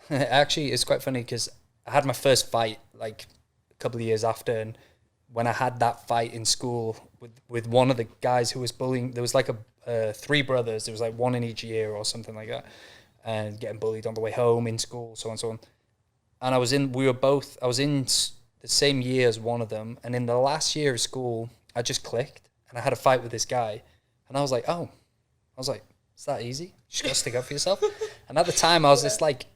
Speaker 3: Actually, it's quite funny because I had my first fight like a couple of years after, and when I had that fight in school with one of the guys who was bullying, there was like three brothers. There was like one in each year or something like that, and getting bullied on the way home in school, so on and so on. And I was in the same year as one of them, and in the last year of school, I just clicked, and I had a fight with this guy, and I was like, it's that easy? You just gotta stick up for yourself. And at the time, I was this like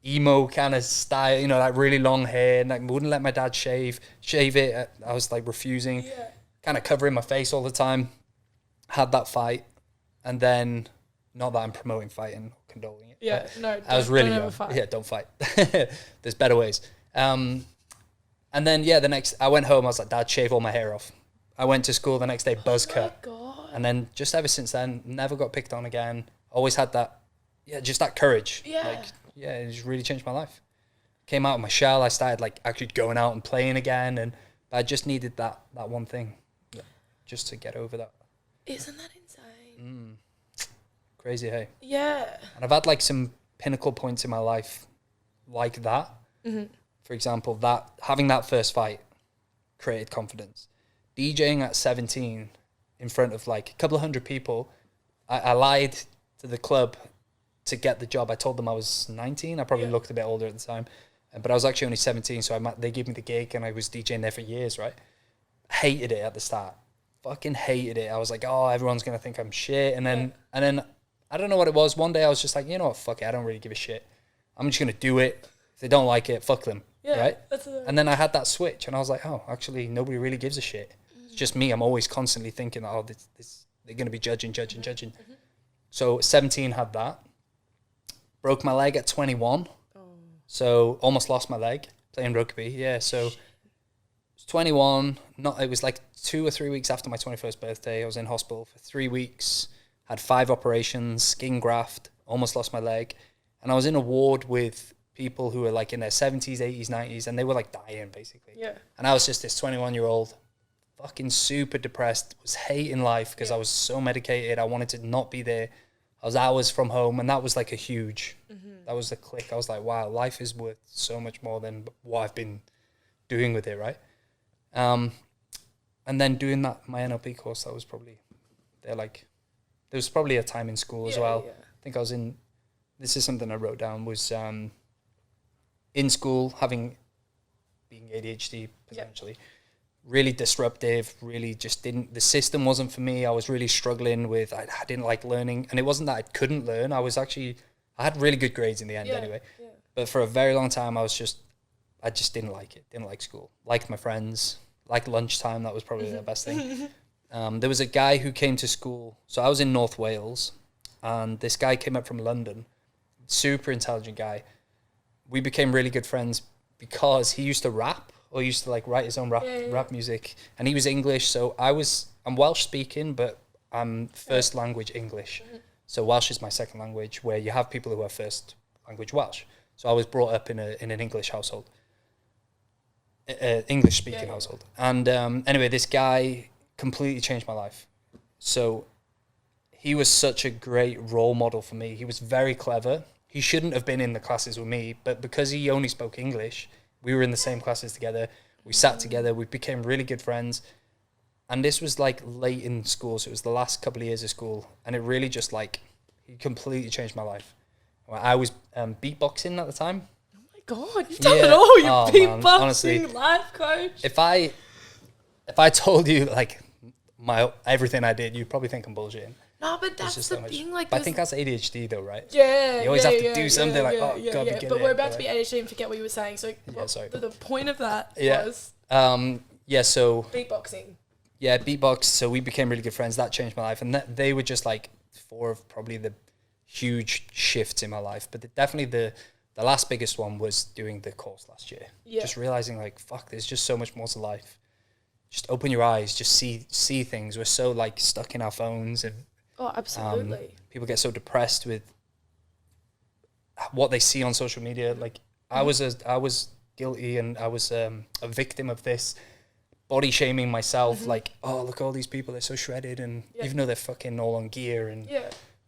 Speaker 3: emo kind of style, you know, like really long hair, and like wouldn't let my dad shave it. I was like refusing, kind of covering my face all the time. Had that fight, and then not that I'm promoting fighting or condoling it.
Speaker 1: Yeah, no,
Speaker 3: I was really young.
Speaker 1: fight.
Speaker 3: Yeah, don't fight. There's better ways. And then I went home. I was like, Dad, shave all my hair off. I went to school the next day, buzz cut.
Speaker 1: Oh my God.
Speaker 3: And then just ever since then, never got picked on again. Always had that, just that courage.
Speaker 1: Yeah.
Speaker 3: It just really changed my life. Came out of my shell. I started like actually going out and playing again, and I just needed that one thing, just to get over that.
Speaker 1: Isn't that insane?
Speaker 3: Crazy, hey?
Speaker 1: Yeah.
Speaker 3: And I've had like some pinnacle points in my life like that.
Speaker 1: Mm-hmm.
Speaker 3: For example, having that first fight created confidence. DJing at 17 in front of like a couple of hundred people, I lied to the club to get the job. I told them I was 19. I probably looked a bit older at the time, but I was actually only 17. So they gave me the gig, and I was DJing there for years, right? Hated it at the start. Fucking hated it. I was like, oh, everyone's going to think I'm shit. And then I don't know what it was. One day I was just like, you know what, fuck it. I don't really give a shit. I'm just going to do it. If they don't like it, fuck them. Yeah, right? And then I had that switch, and I was like, oh, actually, nobody really gives a shit. It's just me. I'm always constantly thinking, oh, this they're going to be judging. Mm-hmm. So 17 had that. Broke my leg at 21. Oh. So almost lost my leg playing rugby. Yeah, so 21. It was like 2 or 3 weeks after my 21st birthday. I was in hospital for 3 weeks. Had 5 operations, skin graft. Almost lost my leg, and I was in a ward with people who were like in their 70s, 80s, 90s, and they were like dying basically. Yeah. And I was just this 21-year-old, fucking super depressed, was hating life because I was so medicated. I wanted to not be there. I was hours from home, and that was like that was the click. I was like, wow, life is worth so much more than what I've been doing with it, right? And then doing my NLP course, that was probably, there was probably a time in school as well. Yeah. I think I was this is something I wrote down, was in school, being ADHD potentially, really disruptive, really just the system wasn't for me. I was really struggling with, I didn't like learning, and it wasn't that I couldn't learn. I had really good grades in the end anyway. Yeah. But for a very long time, I just didn't like it, didn't like school, liked my friends, liked lunchtime. That was probably the best thing. There was a guy who came to school. So I was in North Wales, and this guy came up from London, super intelligent guy. We became really good friends because he used to rap, or used to like write his own rap music, and he was English. So I'm Welsh speaking, but I'm first language English. So Welsh is my second language, where you have people who are first language Welsh. So I was brought up in an English household, English speaking household. And anyway, this guy completely changed my life. So he was such a great role model for me. He was very clever. He shouldn't have been in the classes with me, but because he only spoke English, we were in the same classes together. We sat together. We became really good friends. And this was like late in school, so it was the last couple of years of school. And it really just he completely changed my life. I was beatboxing at the time.
Speaker 1: Oh my God, you've done it all. You're beatboxing,
Speaker 3: honestly,
Speaker 1: life coach.
Speaker 3: If I told you like everything I did, you'd probably think I'm bullshitting.
Speaker 1: No, but that's the thing. But
Speaker 3: I think that's ADHD though, right?
Speaker 1: Yeah.
Speaker 3: You always have to do something God, we get it.
Speaker 1: But we're about to be ADHD and forget what you were saying. So
Speaker 3: sorry.
Speaker 1: The point of that was...
Speaker 3: so...
Speaker 1: beatboxing.
Speaker 3: Yeah, beatbox. So we became really good friends. That changed my life. And they were just like 4 of probably the huge shifts in my life. But definitely the last biggest one was doing the course last year. Yeah. Just realizing like, fuck, there's just so much more to life. Just open your eyes, just see things. We're so like stuck in our phones, and
Speaker 1: oh, absolutely.
Speaker 3: People get so depressed with what they see on social media. Like I was guilty, and I was a victim of this, body shaming myself. Like, oh, look, all these people, they're so shredded, and even though they're fucking all on gear, and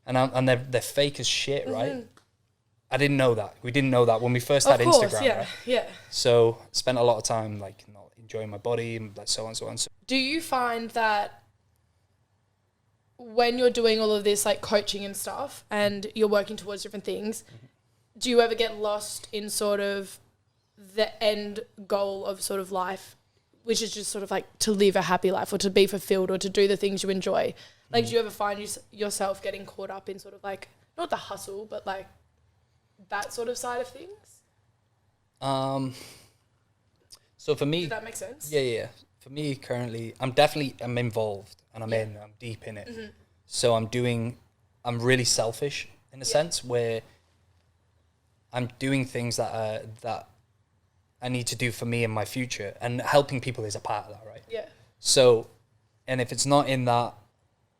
Speaker 3: they're fake as shit, right? I didn't know that. We didn't know that when we first had Instagram.
Speaker 1: Yeah,
Speaker 3: right?
Speaker 1: yeah.
Speaker 3: So spent a lot of time like not enjoying my body and like so on and so on. So,
Speaker 1: do you find that when you're doing all of this like coaching and stuff and you're working towards different things, do you ever get lost in sort of the end goal of sort of life, which is just sort of like to live a happy life or to be fulfilled or to do the things you enjoy? Like, do you ever find yourself getting caught up in sort of like, not the hustle, but like that sort of side of things?
Speaker 3: So for me...
Speaker 1: Does that make sense?
Speaker 3: Yeah. For me, currently, I'm involved and I'm deep in it.
Speaker 1: Mm-hmm.
Speaker 3: So I'm really selfish in a sense where I'm doing things that I need to do for me in my future, and helping people is a part of that, right?
Speaker 1: Yeah.
Speaker 3: So, and if it's not in that,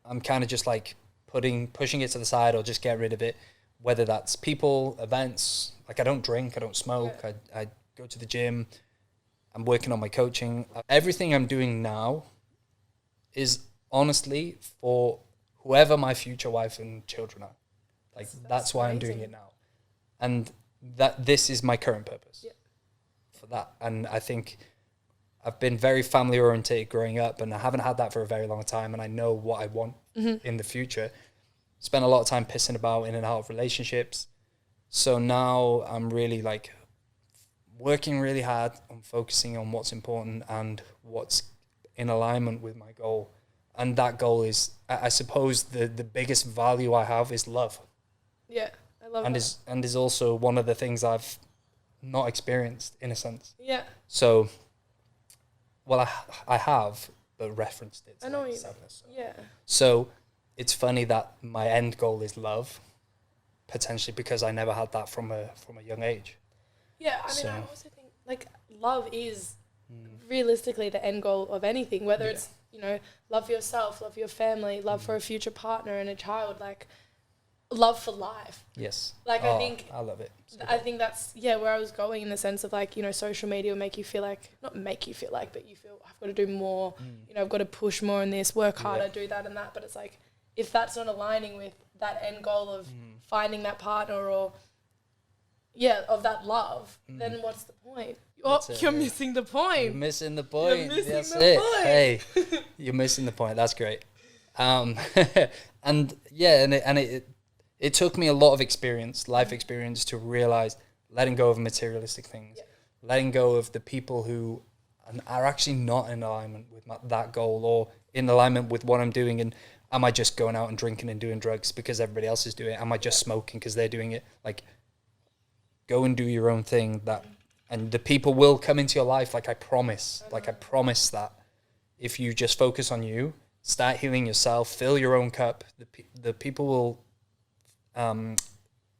Speaker 3: I'm kind of just like pushing it to the side or just get rid of it, whether that's people, events. Like I don't drink, I don't smoke, I go to the gym, I'm working on my coaching. Everything I'm doing now is honestly for whoever my future wife and children are. Like that's why I'm doing it now. And that this is my current purpose for that. And I think I've been very family oriented growing up, and I haven't had that for a very long time. And I know what I want in the future. Spent a lot of time pissing about in and out of relationships. So now I'm really like working really hard on focusing on what's important and what's in alignment with my goal. And that goal is, I suppose, the biggest value I have is love.
Speaker 1: Yeah, I love that.
Speaker 3: And is also one of the things I've not experienced in a sense.
Speaker 1: Yeah.
Speaker 3: So, well, I have, but referenced it.
Speaker 1: I know what you mean.
Speaker 3: Sadness, so.
Speaker 1: Yeah.
Speaker 3: So it's funny that my end goal is love, potentially because I never had that from a young age.
Speaker 1: Yeah, I mean, I also think like love is realistically the end goal of anything, whether it's, you know, love for yourself, love for your family, love for a future partner and a child, like love for life.
Speaker 3: Yes.
Speaker 1: Like
Speaker 3: I love it.
Speaker 1: I think that's where I was going, in the sense of like, you know, social media will make you feel like, not make you feel like, but you feel I've got to do more, you know, I've got to push more in this, work harder, do that and that. But it's like, if that's not aligning with that end goal of finding that partner or of that love, then what's the point? You're missing the point.
Speaker 3: You're missing the point.
Speaker 1: You're missing
Speaker 3: That's
Speaker 1: the
Speaker 3: it.
Speaker 1: point.
Speaker 3: Hey, you're missing the point. That's great. And it took me a lot of experience, life experience, to realize letting go of materialistic things, letting go of the people who are actually not in alignment with that goal or in alignment with what I'm doing. And am I just going out and drinking and doing drugs because everybody else is doing it? Am I just smoking because they're doing it? Like, go and do your own thing. And the people will come into your life. Like I promise that if you just focus on you, start healing yourself, fill your own cup, the people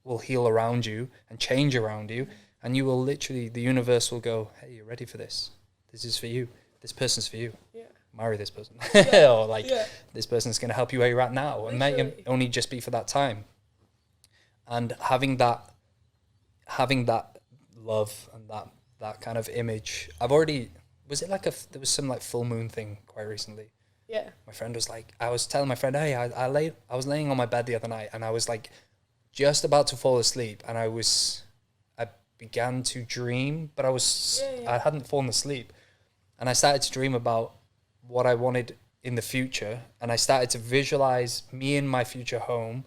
Speaker 3: will heal around you and change around you. And you will literally, the universe will go, hey, you're ready for this. This is for you. This person's for you. Yeah. Marry this person. Or like, this person's going to help you where you're at now. Literally. And may it only just be for that time. And having that love and that kind of image. There was some like full moon thing quite recently. Yeah. My friend was like, I was telling my friend, hey, I was laying on my bed the other night and I was like just about to fall asleep, and I began to dream, but I hadn't fallen asleep, and I started to dream about what I wanted in the future, and I started to visualize me in my future home.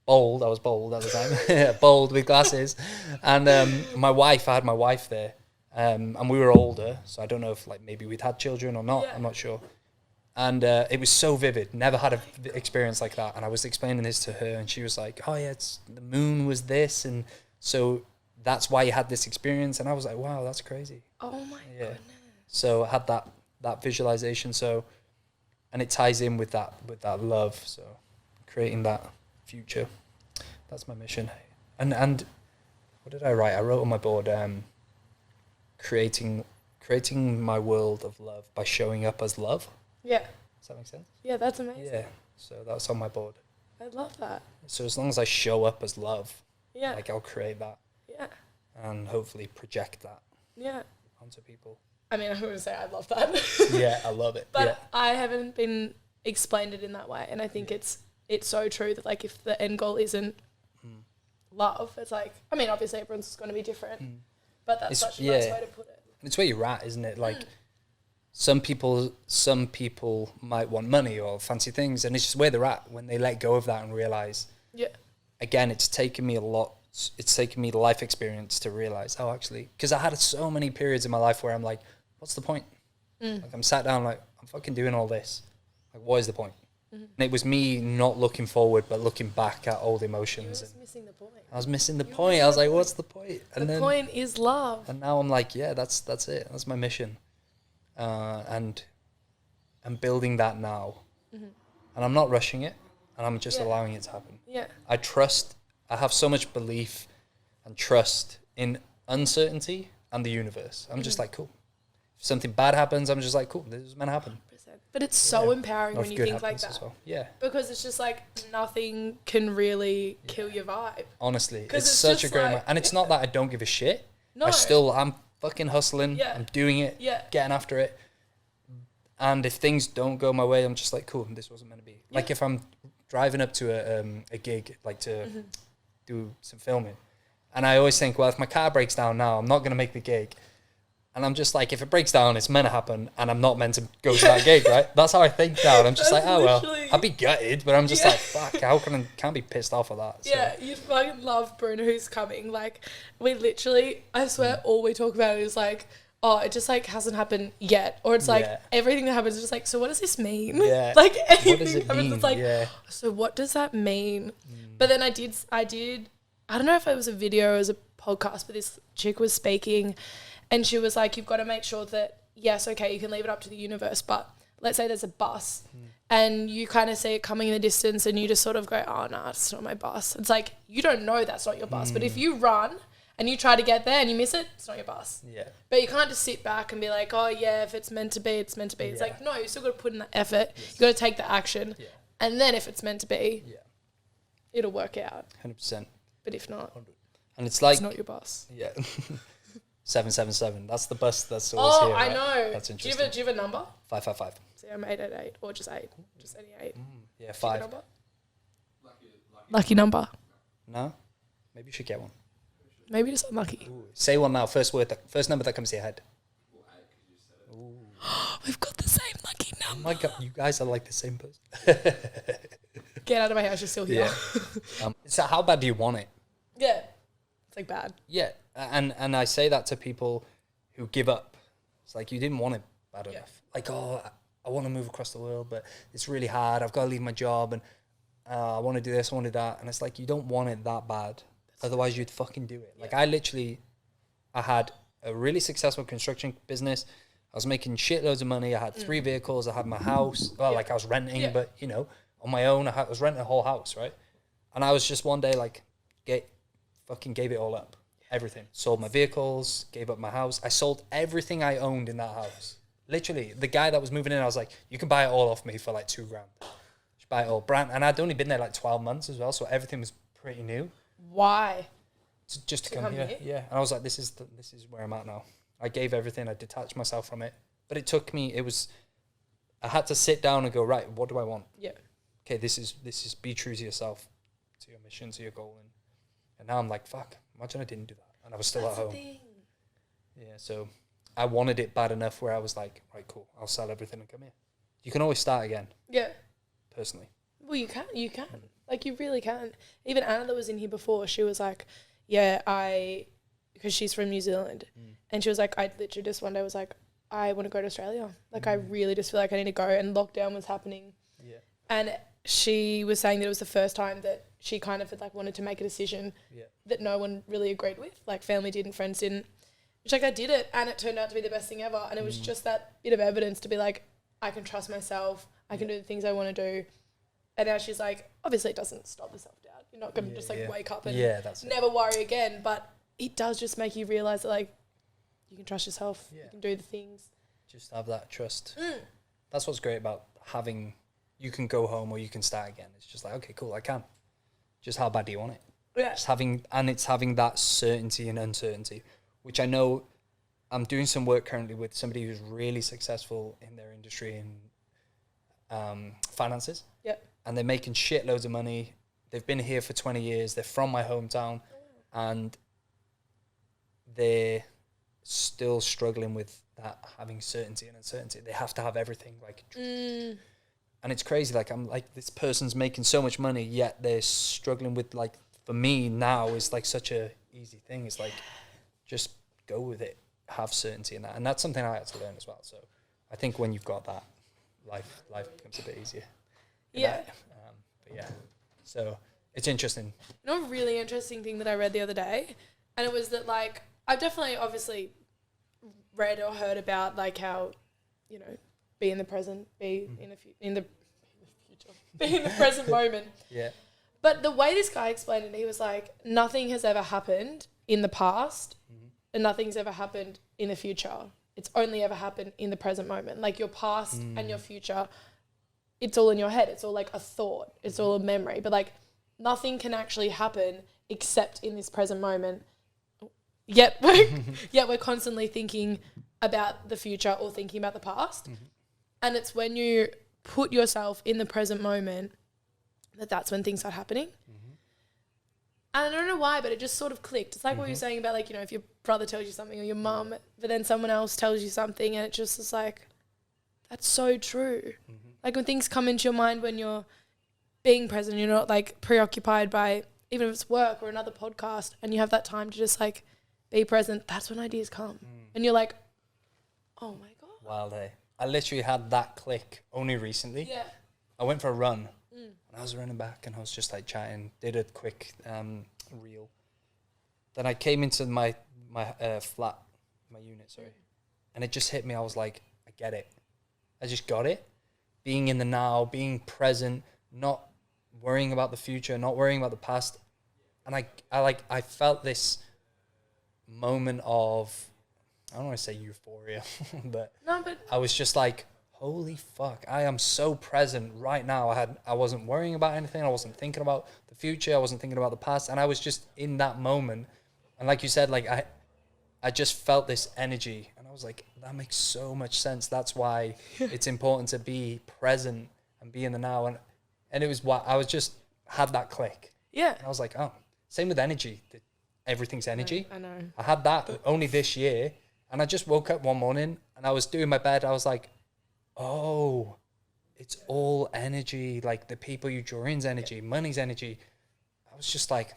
Speaker 3: I was bold at the time, bold with glasses, and I had my wife there, and we were older, so I don't know if like maybe we'd had children or not. I'm not sure. And it was so vivid. Never had an experience like that. And I was explaining this to her, and she was like, "Oh yeah, the moon was this, and so that's why you had this experience." And I was like, "Wow, that's crazy." Oh my goodness! So I had that visualization. So, and it ties in with that love. So, creating that future. That's my mission. And what did I write? I wrote on my board, creating my world of love by showing up as love. Yeah. Does that make sense?
Speaker 1: Yeah, that's amazing.
Speaker 3: Yeah. So that's on my board.
Speaker 1: I love that.
Speaker 3: So as long as I show up as love, like I'll create that. Yeah. And hopefully project that. Yeah. Onto people.
Speaker 1: I mean, I would say I love that.
Speaker 3: Yeah, I love it.
Speaker 1: But I haven't been explained it in that way, and I think it's so true that like if the end goal isn't love. It's like, I mean, obviously everyone's going to be different, but that's such a nice way to put it.
Speaker 3: It's where you're at, isn't it? Like, some people might want money or fancy things, and it's just where they're at when they let go of that and realize. Yeah. Again, it's taken me the life experience to realize, oh, actually, because I had so many periods in my life where I'm like, what's the point? Like, I'm sat down like, I'm fucking doing all this. Like, what is the point? And it was me not looking forward, but looking back at old emotions.
Speaker 1: You were missing the point.
Speaker 3: I was missing the point. I was like, what's the point? And
Speaker 1: the point is love.
Speaker 3: And now I'm like, yeah, that's it. That's my mission. And I'm building that now. And I'm not rushing it. And I'm just allowing it to happen. Yeah. I have so much belief and trust in uncertainty and the universe. I'm just like, cool. If something bad happens, I'm just like, cool, this is meant to happen.
Speaker 1: 100%. But it's so empowering when you think like that.
Speaker 3: Well. Yeah.
Speaker 1: Because it's just like nothing can really kill your vibe.
Speaker 3: Honestly, it's such a great and it's not that I don't give a shit. No. I'm fucking hustling. Yeah. I'm doing it. Yeah. Getting after it. And if things don't go my way, I'm just like, cool, this wasn't meant to be. Yeah. Like if I'm driving up to a gig, like to do some filming, and I always think, well, if my car breaks down now, I'm not going to make the gig. And I'm just like, if it breaks down, it's meant to happen, and I'm not meant to go to that gig, right? That's how I think now. And I'm just like, oh, well, I'd be gutted, but I'm just like, fuck, can't be pissed off at that. So.
Speaker 1: Yeah, you fucking love Bruno who's coming. Like, we literally, I swear, all we talk about is like, oh, it just like hasn't happened yet. Or it's like, everything that happens is just like, so what does this mean? Yeah. Like, anything that happens, it's like, so what does that mean? But then I did, I don't know if it was a video or it was a podcast, but this chick was speaking. And she was like, you've got to make sure that, yes, okay, you can leave it up to the universe, but let's say there's a bus and you kind of see it coming in the distance and you just sort of go, oh, no, it's not my bus. It's like, you don't know that's not your bus. But if you run and you try to get there and you miss it, it's not your bus. Yeah. But you can't just sit back and be like, oh, yeah, if it's meant to be, it's meant to be. It's like, no, you still got to put in the effort. Yes. You got to take the action. Yeah. And then if it's meant to be, it'll work out.
Speaker 3: 100%.
Speaker 1: But if not,
Speaker 3: and it's like,
Speaker 1: it's not your bus.
Speaker 3: Yeah. 777. That's the bus that's always here. Oh,
Speaker 1: I
Speaker 3: right?
Speaker 1: know.
Speaker 3: That's interesting.
Speaker 1: Do you have a number?
Speaker 3: 555.
Speaker 1: See, I'm 888 or just 8. Just any 8.
Speaker 3: Yeah, 5.
Speaker 1: Number? Lucky number.
Speaker 3: No? Maybe you should get one.
Speaker 1: Maybe just unlucky.
Speaker 3: Ooh. Say one now. First number that comes to your head.
Speaker 1: We've got the same lucky number.
Speaker 3: Oh my God, you guys are like the same person.
Speaker 1: Get out of my house, you're still here.
Speaker 3: Yeah. So how bad do you want it?
Speaker 1: Yeah. It's like bad.
Speaker 3: Yeah. And I say that to people who give up. It's like, you didn't want it bad enough. Like, oh, I want to move across the world, but it's really hard. I've got to leave my job, and I want to do this, I want to do that. And it's like, you don't want it that bad. Otherwise, you'd fucking do it. Like, I had a really successful construction business. I was making shitloads of money. I had 3 vehicles. I had my house. Well, like, I was renting, but, you know, on my own, I was renting a whole house, right? And I was just one day, like, fucking gave it all up. Everything. Sold my vehicles, gave up my house. I sold everything I owned in that house. Literally, the guy that was moving in, I was like, you can buy it all off me for like $2,000. Just buy it all. Brand. And I'd only been there like 12 months as well, so everything was pretty new.
Speaker 1: Why?
Speaker 3: Just to come here. Yeah. And I was like, this is where I'm at now. I gave everything. I detached myself from it. But it took me, I had to sit down and go, right, what do I want? Yeah. Okay, this is be true to yourself, to your mission, to your goal. And now I'm like, fuck. Imagine I didn't do that, and I was still at home. Yeah, so I wanted it bad enough where I was like, right, cool, I'll sell everything and come here. You can always start again. Yeah. Personally.
Speaker 1: Well, you can. Like, you really can. Even Anna that was in here before, she was like, yeah, because she's from New Zealand, and she was like, I literally just one day was like, I want to go to Australia. Like, I really just feel like I need to go, and lockdown was happening. Yeah. And she was saying that it was the first time that she kind of had like wanted to make a decision that no one really agreed with, like family didn't, friends didn't. She's like, I did it, and it turned out to be the best thing ever. And it was just that bit of evidence to be like, I can trust myself, I can do the things I want to do. And now she's like, obviously it doesn't stop the self-doubt. You're not going to just like wake up and never worry again. But it does just make you realise that like, you can trust yourself, you can do the things.
Speaker 3: Just have that trust. That's what's great about having, you can go home or you can start again. It's just like, okay, cool, I can. Just how bad do you want it? Yeah. It's having that certainty and uncertainty, which I know I'm doing some work currently with somebody who's really successful in their industry in finances. Yeah. And they're making shitloads of money. they've been here for 20 years. They're from my hometown, and they're still struggling with that, having certainty and uncertainty. They have to have everything, like, and it's crazy. Like, I'm like, this person's making so much money, yet they're struggling with, like, for me now is like such a easy thing. It's like, just go with it, have certainty in that, and that's something I had to learn as well. So I think when you've got that, life becomes a bit easier.
Speaker 1: Yeah.
Speaker 3: But yeah, so it's interesting.
Speaker 1: You know, a really interesting thing that I read the other day, and it was that, like, I've definitely obviously read or heard about, like, how, you know, be in the present, be in the future, be in the present moment.
Speaker 3: Yeah.
Speaker 1: But the way this guy explained it, he was like, nothing has ever happened in the past, and nothing's ever happened in the future. It's only ever happened in the present moment. Like, your past and your future, it's all in your head. It's all like a thought. It's all a memory. But, like, nothing can actually happen except in this present moment. Yet we're constantly thinking about the future or thinking about the past. And it's when you put yourself in the present moment that's when things start happening. And I don't know why, but it just sort of clicked. It's like what you were saying about, like, you know, if your brother tells you something or your mum, but then someone else tells you something, and it just is like, that's so true. Like, when things come into your mind when you're being present, you're not, like, preoccupied by, even if it's work or another podcast, and you have that time to just, like, be present, that's when ideas come. And you're like, oh my God.
Speaker 3: Wild, eh? I literally had that click only recently.
Speaker 1: Yeah.
Speaker 3: I went for a run. And I was running back, and I was just, like, chatting, did a quick reel. Then I came into my flat, my unit, and it just hit me. I was like, I get it. I just got it. Being in the now, being present, not worrying about the future, not worrying about the past. And I felt this moment of, I don't want to say euphoria, but I was just like, holy fuck, I am so present right now. I wasn't worrying about anything. I wasn't thinking about the future. I wasn't thinking about the past. And I was just in that moment. And like you said, like, I just felt this energy. And I was like, that makes so much sense. That's why it's important to be present and be in the now. And it was what I was just had that click.
Speaker 1: Yeah.
Speaker 3: And I was like, oh, same with energy. Everything's energy.
Speaker 1: I know.
Speaker 3: I had that only this year. And I just woke up one morning and I was doing my bed. I was like, oh, it's all energy. Like, the people you draw in's energy, money's energy. I was just like,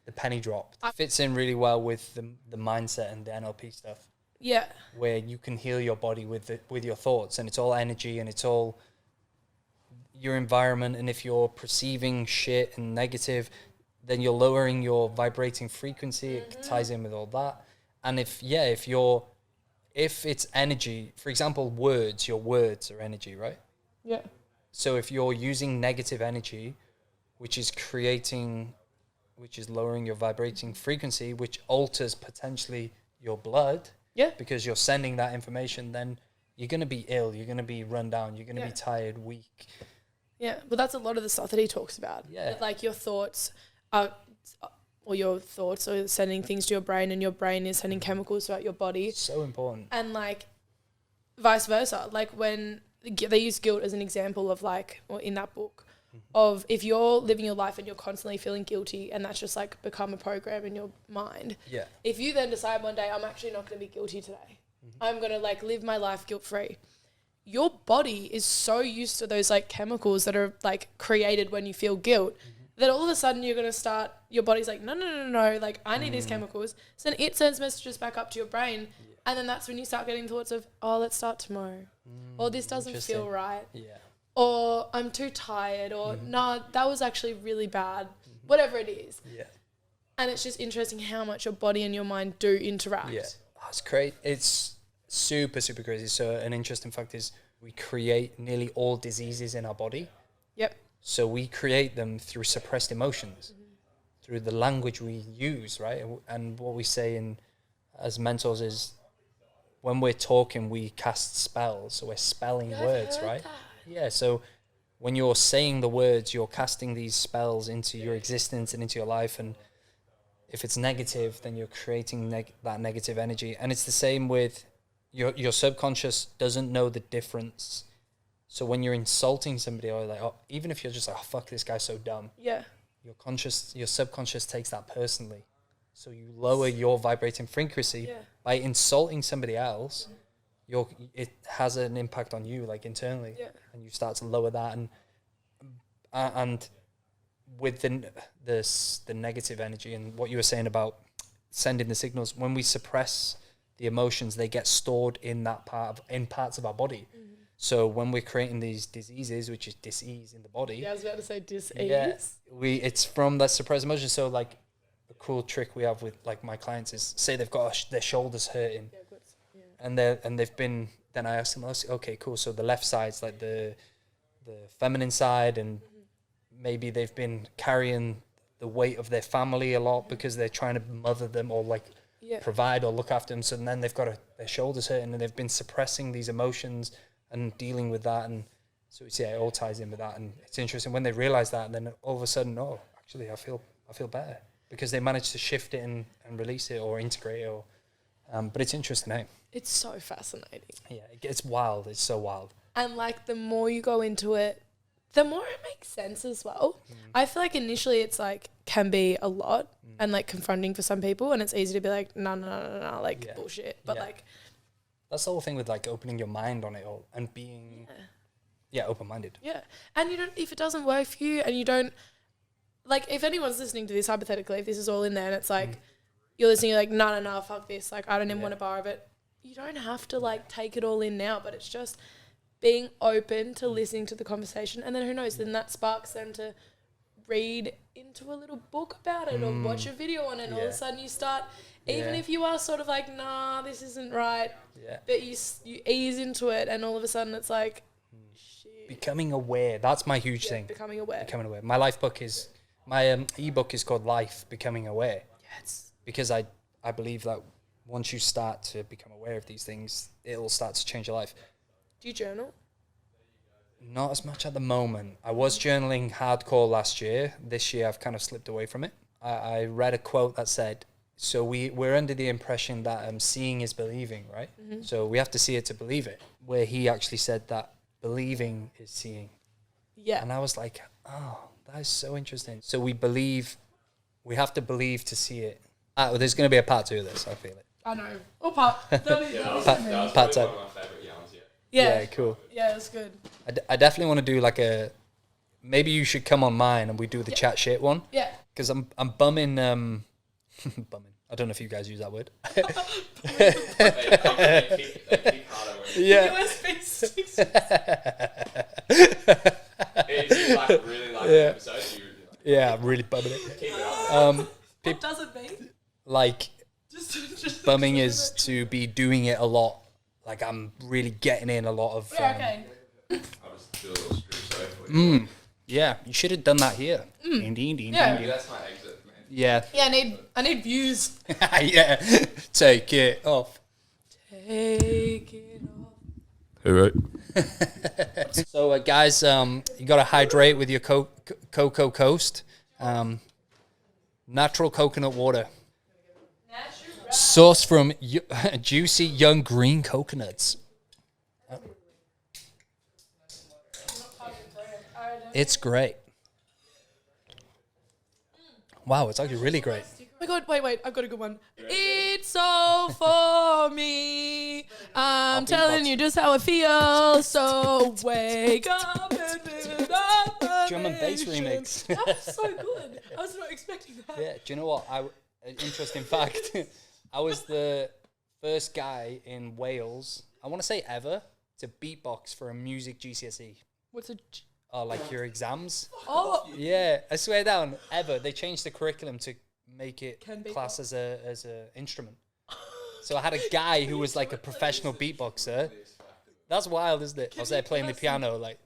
Speaker 3: the penny dropped. It fits in really well with the mindset and the NLP stuff.
Speaker 1: Yeah.
Speaker 3: Where you can heal your body with your thoughts, and it's all energy, and it's all your environment. And if you're perceiving shit and negative, then you're lowering your vibrating frequency. It ties in with all that. And if it's energy, for example, words, your words are energy, right?
Speaker 1: Yeah.
Speaker 3: So if you're using negative energy, which is lowering your vibrating frequency, which alters potentially your blood, because you're sending that information, then you're going to be ill, you're going to be run down, you're going to be tired, weak.
Speaker 1: Yeah, well, that's a lot of the stuff that he talks about.
Speaker 3: Yeah.
Speaker 1: That, like, your thoughts are sending things to your brain, and your brain is sending chemicals throughout your body.
Speaker 3: So important.
Speaker 1: And, like, vice versa. Like, when they use guilt as an example of, like, or in that book, of if you're living your life and you're constantly feeling guilty, and that's just, like, become a program in your mind. Yeah. If you then decide one day, I'm actually not going to be guilty today. I'm going to, like, live my life guilt-free. Your body is so used to those, like, chemicals that are, like, created when you feel guilt, that all of a sudden you're going to start, your body's like, no, like, I need these chemicals. So then it sends messages back up to your brain. And then that's when you start getting thoughts of, oh, let's start tomorrow. Or this doesn't feel right. Yeah. Or I'm too tired. Or no, that was actually really bad. Whatever it is. Yeah. And it's just interesting how much your body and your mind do interact. Yeah.
Speaker 3: Oh, it's great. It's super, super crazy. So an interesting fact is we create nearly all diseases in our body. Yep. So we create them through suppressed emotions, through the language we use, right? And what we say as mentors is, when we're talking, we cast spells. So we're spelling words, right? That. Yeah. So when you're saying the words, you're casting these spells into your existence and into your life. And if it's negative, then you're creating that negative energy. And it's the same with your subconscious doesn't know the difference. So when you're insulting somebody, or like, oh, even if you're just like, oh, fuck, this guy's so dumb.
Speaker 1: Yeah.
Speaker 3: Your subconscious takes that personally. So you lower your vibrating frequency by insulting somebody else. It has an impact on you, like internally, and you start to lower that, and with the negative energy and what you were saying about sending the signals, when we suppress the emotions, they get stored in parts of our body. So when we're creating these diseases, which is dis-ease in the body,
Speaker 1: Yeah, I was about to say dis-ease.
Speaker 3: yeah, it's from that suppressed emotion. So like a cool trick we have with like my clients is, say they've got their shoulders hurting, and they've been. Then I ask them, okay, cool. So the left side's like the feminine side, and maybe they've been carrying the weight of their family a lot because they're trying to mother them or like provide or look after them. So then they've got their shoulders hurting, and they've been suppressing these emotions and dealing with that. And so it all ties in with that. And it's interesting when they realize that, and then all of a sudden, oh, actually, I feel better because they managed to shift it and release it or integrate it. Or, but it's interesting, eh?
Speaker 1: It's so fascinating.
Speaker 3: Yeah, it's wild. It's so wild.
Speaker 1: And like the more you go into it, the more it makes sense as well. I feel like initially it's like can be a lot and like confronting for some people, and it's easy to be like, no, like bullshit. But like
Speaker 3: that's the whole thing with like opening your mind on it all and being open-minded.
Speaker 1: Yeah. And you don't, if it doesn't work for you and you don't, like if anyone's listening to this hypothetically, if this is all in there and it's like you're listening, you're like, no, fuck this. Like I don't even want to borrow it. You don't have to like take it all in now, but it's just being open to listening to the conversation, and then who knows, then that sparks them to read into a little book about it or watch a video on it, and all of a sudden you start, even if you are sort of like, nah, this isn't right, but you ease into it, and all of a sudden it's like, shit.
Speaker 3: Becoming aware, that's my huge thing.
Speaker 1: Becoming aware.
Speaker 3: My life book is, my ebook is called Life Becoming Aware.
Speaker 1: Yes.
Speaker 3: Because I believe that once you start to become aware of these things, it'll start to change your life.
Speaker 1: Do you journal?
Speaker 3: Not as much at the moment. I was journaling hardcore last year. This year I've kind of slipped away from it. I read a quote that said, so we're under the impression that seeing is believing, right? So we have to see it to believe it. Where he actually said that believing is seeing.
Speaker 1: Yeah.
Speaker 3: And I was like, oh, that is so interesting. So we have to believe to see it. There's going to be a part 2 of this, I feel it.
Speaker 1: I know. Or part.
Speaker 2: That was
Speaker 3: part
Speaker 2: probably one of my favourite yarns yet.
Speaker 3: Yeah, cool.
Speaker 1: Yeah, it's good.
Speaker 3: I definitely want to do like maybe you should come on mine and we do the chat shit one.
Speaker 1: Yeah.
Speaker 3: Because I'm bumming, bumming. I don't know if you guys use that word.
Speaker 1: USB sticks.
Speaker 2: It's like really like an episode.
Speaker 3: Yeah, I'm really bumming it.
Speaker 2: Keep it up.
Speaker 1: What does it mean?
Speaker 3: Like,
Speaker 1: Just
Speaker 3: bumming is to be doing it a lot. Like, I'm really getting in a lot of...
Speaker 1: okay.
Speaker 2: I'll just do a little screw for you.
Speaker 3: Yeah, you should have done that here.
Speaker 1: Yeah.
Speaker 2: Maybe that's my exit, man.
Speaker 3: Yeah.
Speaker 1: Yeah, I need views.
Speaker 3: Yeah. Take it off.
Speaker 1: Take it off.
Speaker 2: All right.
Speaker 3: So, guys, you got to hydrate with your Cocoa Coast. Natural coconut water. Sourced from juicy young green coconuts. It's great. Wow, it's actually really great.
Speaker 1: Oh my god, wait, I've got a good one. It's all for me. I'm telling you just how I feel. So wake up and live up.
Speaker 3: Drum and bass remix.
Speaker 1: That was so good. I was not expecting that.
Speaker 3: Yeah, do you know what? Interesting fact. I was the first guy in Wales, I want to say ever, to beatbox for a music GCSE.
Speaker 1: What's a...
Speaker 3: like your exams.
Speaker 1: Oh.
Speaker 3: Yeah, I swear down, ever. They changed the curriculum to make it
Speaker 1: Can
Speaker 3: class as a instrument. So I had a guy who was like a professional beatboxer. That's wild, isn't it? I was there playing the piano, like.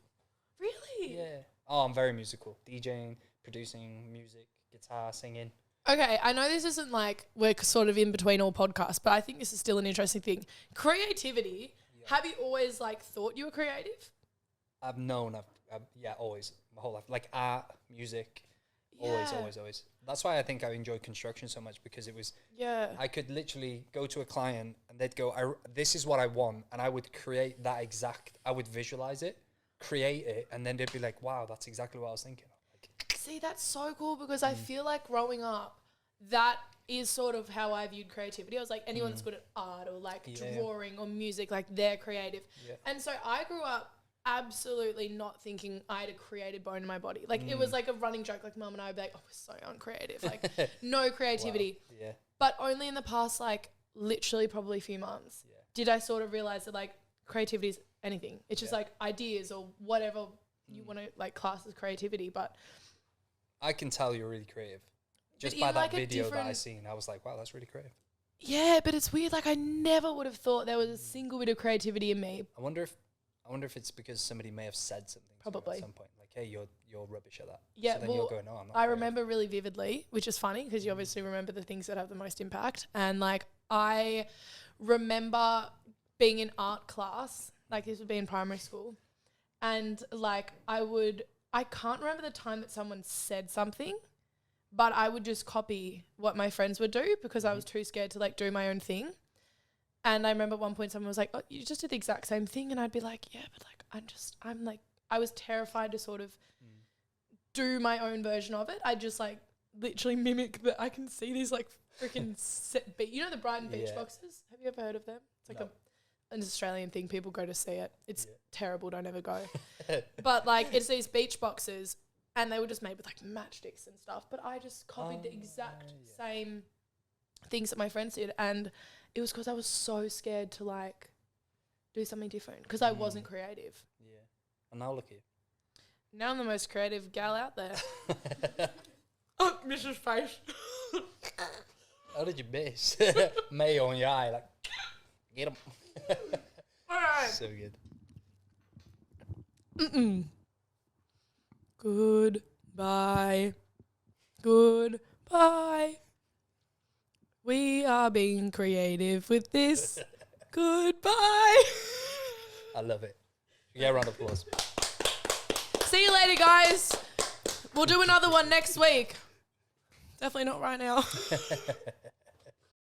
Speaker 1: Really?
Speaker 3: Yeah. Oh, I'm very musical. DJing, producing music, guitar, singing.
Speaker 1: Okay, I know this isn't like we're sort of in between all podcasts, but I think this is still an interesting thing. Creativity. Yeah. Have you always like thought you were creative?
Speaker 3: I've known. Yeah, always. My whole life. Like art, music. Yeah. Always. That's why I think I enjoyed construction so much, because it was...
Speaker 1: Yeah.
Speaker 3: I could literally go to a client and they'd go, this is what I want. And I would create that exact... I would visualize it. create it, and then they'd be like, wow, that's exactly what I was thinking.
Speaker 1: See, that's so cool because I feel like growing up, that is sort of how I viewed creativity. I was like, anyone that's good at art or like drawing or music, like they're creative. Yeah. And so I grew up absolutely not thinking I had a creative bone in my body. Like it was like a running joke. Like mum and I would be like, oh, we're so uncreative. Like no creativity. Wow. Yeah. But only in the past, like literally probably a few months, did I sort of realize that like creativity is anything. It's just like ideas or whatever you want to like class as creativity. But
Speaker 3: I can tell you're really creative. Just by that video that I seen, I was like, wow, that's really creative.
Speaker 1: Yeah, but it's weird. Like I never would have thought there was a single bit of creativity in me.
Speaker 3: I wonder if it's because somebody may have said something probably at some point, like, hey, you're rubbish at that. Yeah, so then you're going, oh, I'm not
Speaker 1: I remember really vividly, which is funny because you obviously remember the things that have the most impact. And like I remember being in art class, like this would be in primary school, and like I can't remember the time that someone said something, but I would just copy what my friends would do because I was too scared to like do my own thing. And I remember at one point someone was like, oh, you just did the exact same thing. And I'd be like, yeah, but like, I was terrified to sort of do my own version of it. I just like literally mimic that. I can see these like freaking set beat. You know the Brighton beach boxes? Have you ever heard of them? It's like an Australian thing. People go to see it. It's terrible. Don't ever go. But like it's these beach boxes and they were just made with like matchsticks and stuff. But I just copied the exact same things that my friends did. And it was because I was so scared to like do something different because I wasn't creative.
Speaker 3: Yeah. And now look at you.
Speaker 1: Now I'm the most creative gal out there. Oh, Mrs. Face.
Speaker 3: How did you miss? Mayo on your eye, like, get him.
Speaker 1: All right.
Speaker 3: So good.
Speaker 1: Goodbye. Goodbye. We are being creative with this. Goodbye.
Speaker 3: I love it. Yeah, round of applause.
Speaker 1: See you later, guys. We'll do another one next week. Definitely not right now.